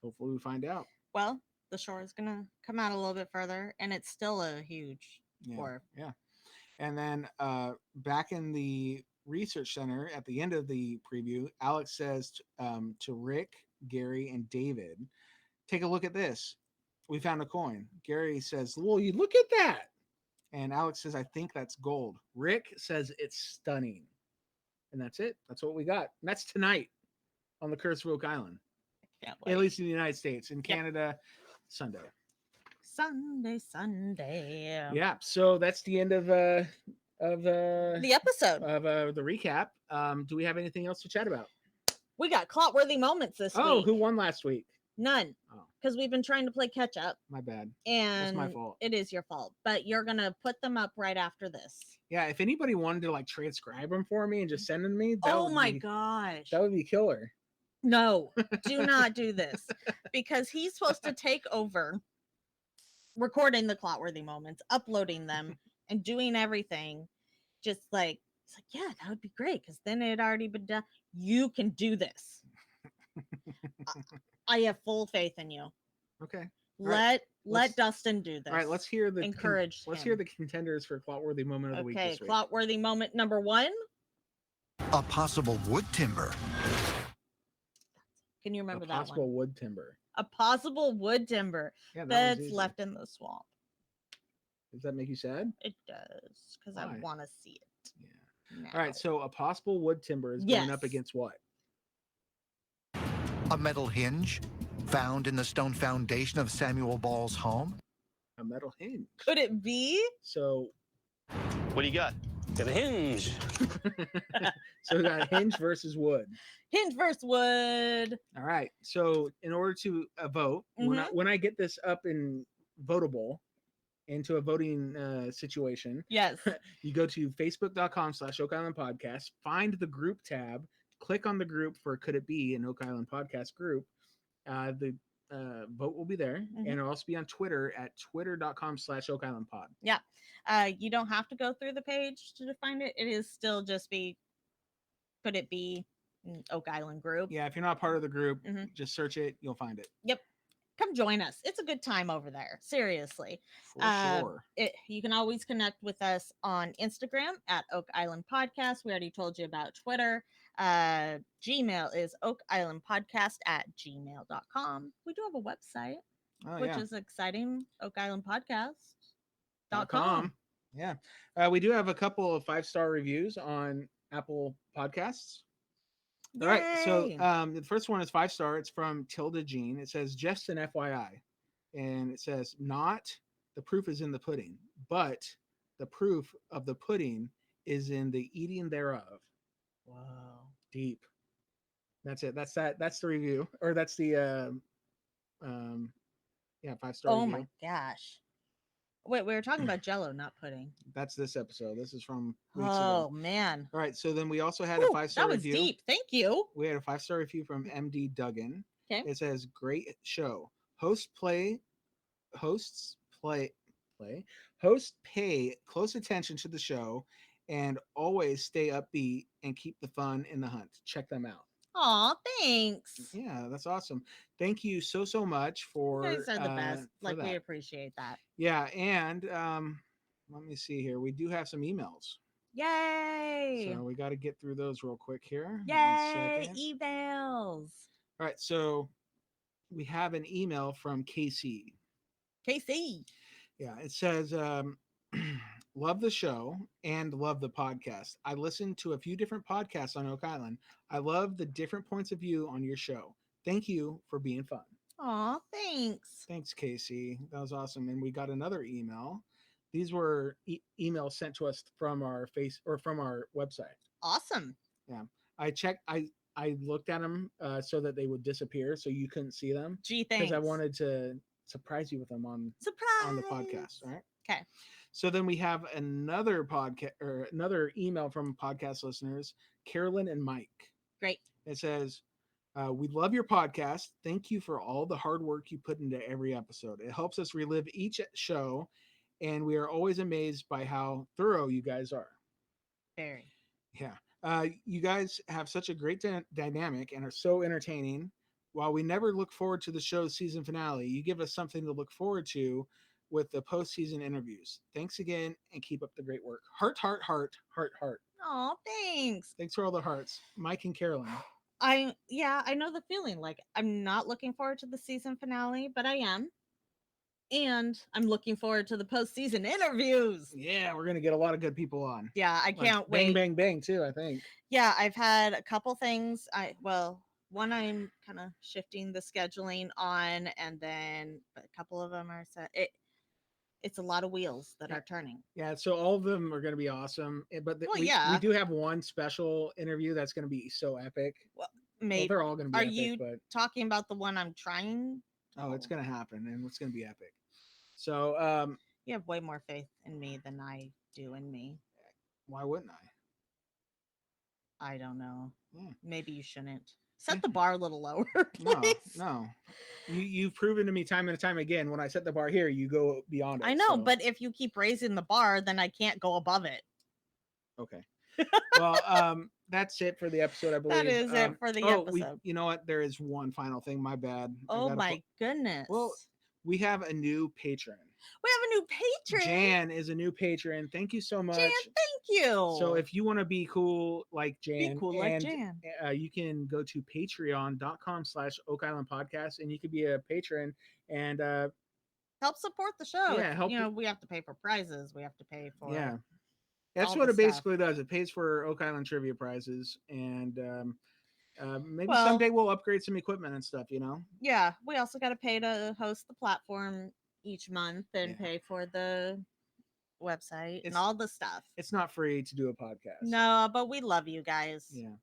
A: Hopefully we find out.
B: Well, the shore is going to come out a little bit further, and it's still a huge wharf.
A: Yeah. And then back in the research center at the end of the preview, Alex says to Rick, Gary, and David, "Take a look at this. We found a coin." Gary says, "Well, you look at that." And Alex says, "I think that's gold." Rick says, "It's stunning." And that's it. That's what we got. And that's tonight on the Curse of Oak Island.
B: Can't wait.
A: At least in the United States. In Canada, Sunday.
B: Sunday.
A: Yeah. So that's the end of the
B: episode
A: of the recap. Do we have anything else to chat about?
B: We got clot-worthy moments this week.
A: Oh, who won last week?
B: None.
A: Oh,
B: because we've been trying to play catch up.
A: my bad.
B: And
A: that's my fault.
B: It is your fault, but you're gonna put them up right after this.
A: Yeah, if anybody wanted to like transcribe them for me and just send them to me,
B: oh my gosh,
A: that would be killer.
B: No, do not do this, because he's supposed to take over recording the clot-worthy moments, uploading them, and doing everything. Just like, it's like, yeah, that would be great, because then it had already been done. You can do this. I have full faith in you.
A: Okay.
B: Let Dustin do this.
A: All right, let's hear the
B: let's
A: hear the contenders for clot-worthy moment of the week this week.
B: Clot-worthy moment number 1.
E: A possible wood timber.
B: Can you remember that one?
A: Possible wood timber.
B: A possible wood timber that's left in the swamp.
A: Does that make you sad?
B: It does, because I want to see it.
A: Yeah.
B: Now.
A: All right, so a possible wood timber is going up against what?
E: A metal hinge found in the stone foundation of Samuel Ball's home.
A: A metal hinge.
B: Could it be?
A: So,
D: what do you got?
C: Got a hinge.
A: So we got hinge versus wood.
B: Hinge versus wood.
A: All right. So in order to vote, when I get this up in votable into a voting situation,
B: yes,
A: you go to facebook.com/OakIslandPodcast, find the group tab, click on the group for Could It Be an Oak Island Podcast group. The vote will be there, and it'll also be on Twitter at twitter.com/OakIslandPod.
B: Yeah. You don't have to go through the page to find it. It is still just be Could It Be Oak Island group.
A: Yeah, if you're not part of the group, just search it, you'll find it.
B: Yep. Come join us. It's a good time over there. Seriously.
A: For sure.
B: You can always connect with us on Instagram at Oak Island Podcast. We already told you about Twitter. Gmail is oakislandpodcast@gmail.com. We do have a website, which is exciting. oakislandpodcast.com.
A: Yeah. We do have a couple of 5-star reviews on Apple Podcasts. All right. So the first one is 5-star. It's from Tilda Jean. It says, "Just an FYI." And it says, "Not the proof is in the pudding, but the proof of the pudding is in the eating thereof."
B: Wow.
A: Deep. That's it. That's the review. Or that's the 5-star
B: Oh
A: review.
B: my gosh. Wait, we were talking about Jell-O, not pudding.
A: That's this episode. This is from weeks
B: ago.
A: ago.
B: Man.
A: All right. So then we also had a 5-star review.
B: That was deep. Thank you.
A: We had a 5-star review from MD Duggan.
B: Okay.
A: It says, "Great show. Hosts pay close attention to the show and always stay upbeat and keep the fun in the hunt. Check them out."
B: Aw, thanks.
A: Yeah, that's awesome. Thank you so much for
B: You guys are the best. Like,
A: that.
B: we appreciate that.
A: Yeah, and let me see here. We do have some emails.
B: Yay!
A: So we got to get through those real quick here.
B: Yay! Emails.
A: All right, so we have an email from KC. Yeah, it says, "Love the show and love the podcast. I listened to a few different podcasts on Oak Island. I love the different points of view on your show. Thank you for being fun."
B: Aw, thanks.
A: Thanks, Casey. That was awesome. And we got another email. These were emails sent to us from our from our website.
B: Awesome.
A: Yeah, I checked. I looked at them so that they would disappear, so you couldn't see them.
B: Gee, thanks.
A: Because I wanted to surprise you with them on
B: Surprise!
A: the podcast. All right.
B: Okay.
A: So then we have another podcast or another email from podcast listeners, Carolyn and Mike.
B: Great.
A: It says, we love your podcast. Thank you for all the hard work you put into every episode. It helps us relive each show, and we are always amazed by how thorough you guys are.
B: Very.
A: Yeah. You guys have such a great dynamic and are so entertaining. While we never look forward to the show's season finale, you give us something to look forward to with the postseason interviews. Thanks again, and keep up the great work. Heart, heart, heart, heart, heart.
B: Oh, thanks.
A: Thanks for all the hearts, Mike and Carolyn.
B: I know the feeling. Like, I'm not looking forward to the season finale, but I am. And I'm looking forward to the postseason interviews.
A: Yeah, we're gonna get a lot of good people on.
B: Yeah, I
A: Like
B: can't
A: Bang
B: wait.
A: Bang Bang too, I think.
B: Yeah, I've had a couple things. One I'm kind of shifting the scheduling on, and then a couple of them are set. It's a lot of wheels that
A: Yeah.
B: are turning.
A: Yeah, so all of them are gonna be awesome. But
B: Well,
A: we
B: yeah.
A: do have one special interview that's gonna be so epic.
B: Well,
A: Well,
B: maybe
A: they're all gonna be
B: are
A: epic,
B: you
A: but
B: talking about the one I'm trying?
A: oh, it's gonna happen and it's gonna be epic. So
B: You have way more faith in me than I do in me.
A: why wouldn't I?
B: I don't know.
A: Yeah.
B: Maybe you shouldn't. Set the bar a little lower,
A: No,
B: please.
A: no. You've proven to me time and time again, when I set the bar here, you go beyond it.
B: I know,
A: so-
B: but if you keep raising the bar, then I can't go above it.
A: Okay. Well, that's it for the episode, I believe.
B: That is it for the episode.
A: You know what? There is one final thing. My bad.
B: Oh my goodness.
A: Well, we have a new patron.
B: We have a new patron.
A: Jan is a new patron. Thank you so much.
B: Jan, thank you.
A: So if you want to be cool like Jan,
B: be cool like Jan.
A: You can go to patreon.com/OakIslandPodcast and you could be a patron and
B: help support the show.
A: Yeah, help.
B: You know, we have to pay for prizes. We have to pay for
A: Yeah. That's
B: all
A: what
B: the
A: it basically does. It pays for Oak Island trivia prizes, and maybe
B: Well-
A: someday we'll upgrade some equipment and stuff. You know.
B: Yeah, we also got to pay to host the platform each month and
A: Yeah.
B: pay for the website and
A: It's-
B: all the stuff.
A: It's not free to do a podcast.
B: No, but we love you guys.
A: Yeah.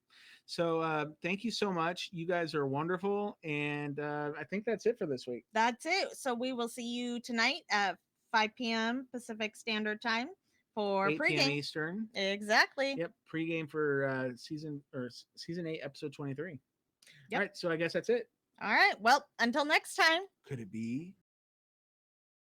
A: So thank you so much. You guys are wonderful, and I think that's it for this week.
B: That's it. So we will see you tonight at 5 p.m. Pacific Standard Time for
A: 8 p.m.
B: pregame.
A: Eastern.
B: Exactly.
A: Yep, pregame for season 8, episode 23.
B: Yep.
A: All right, so I guess that's it.
B: All right. Well, until next time.
A: Could it be?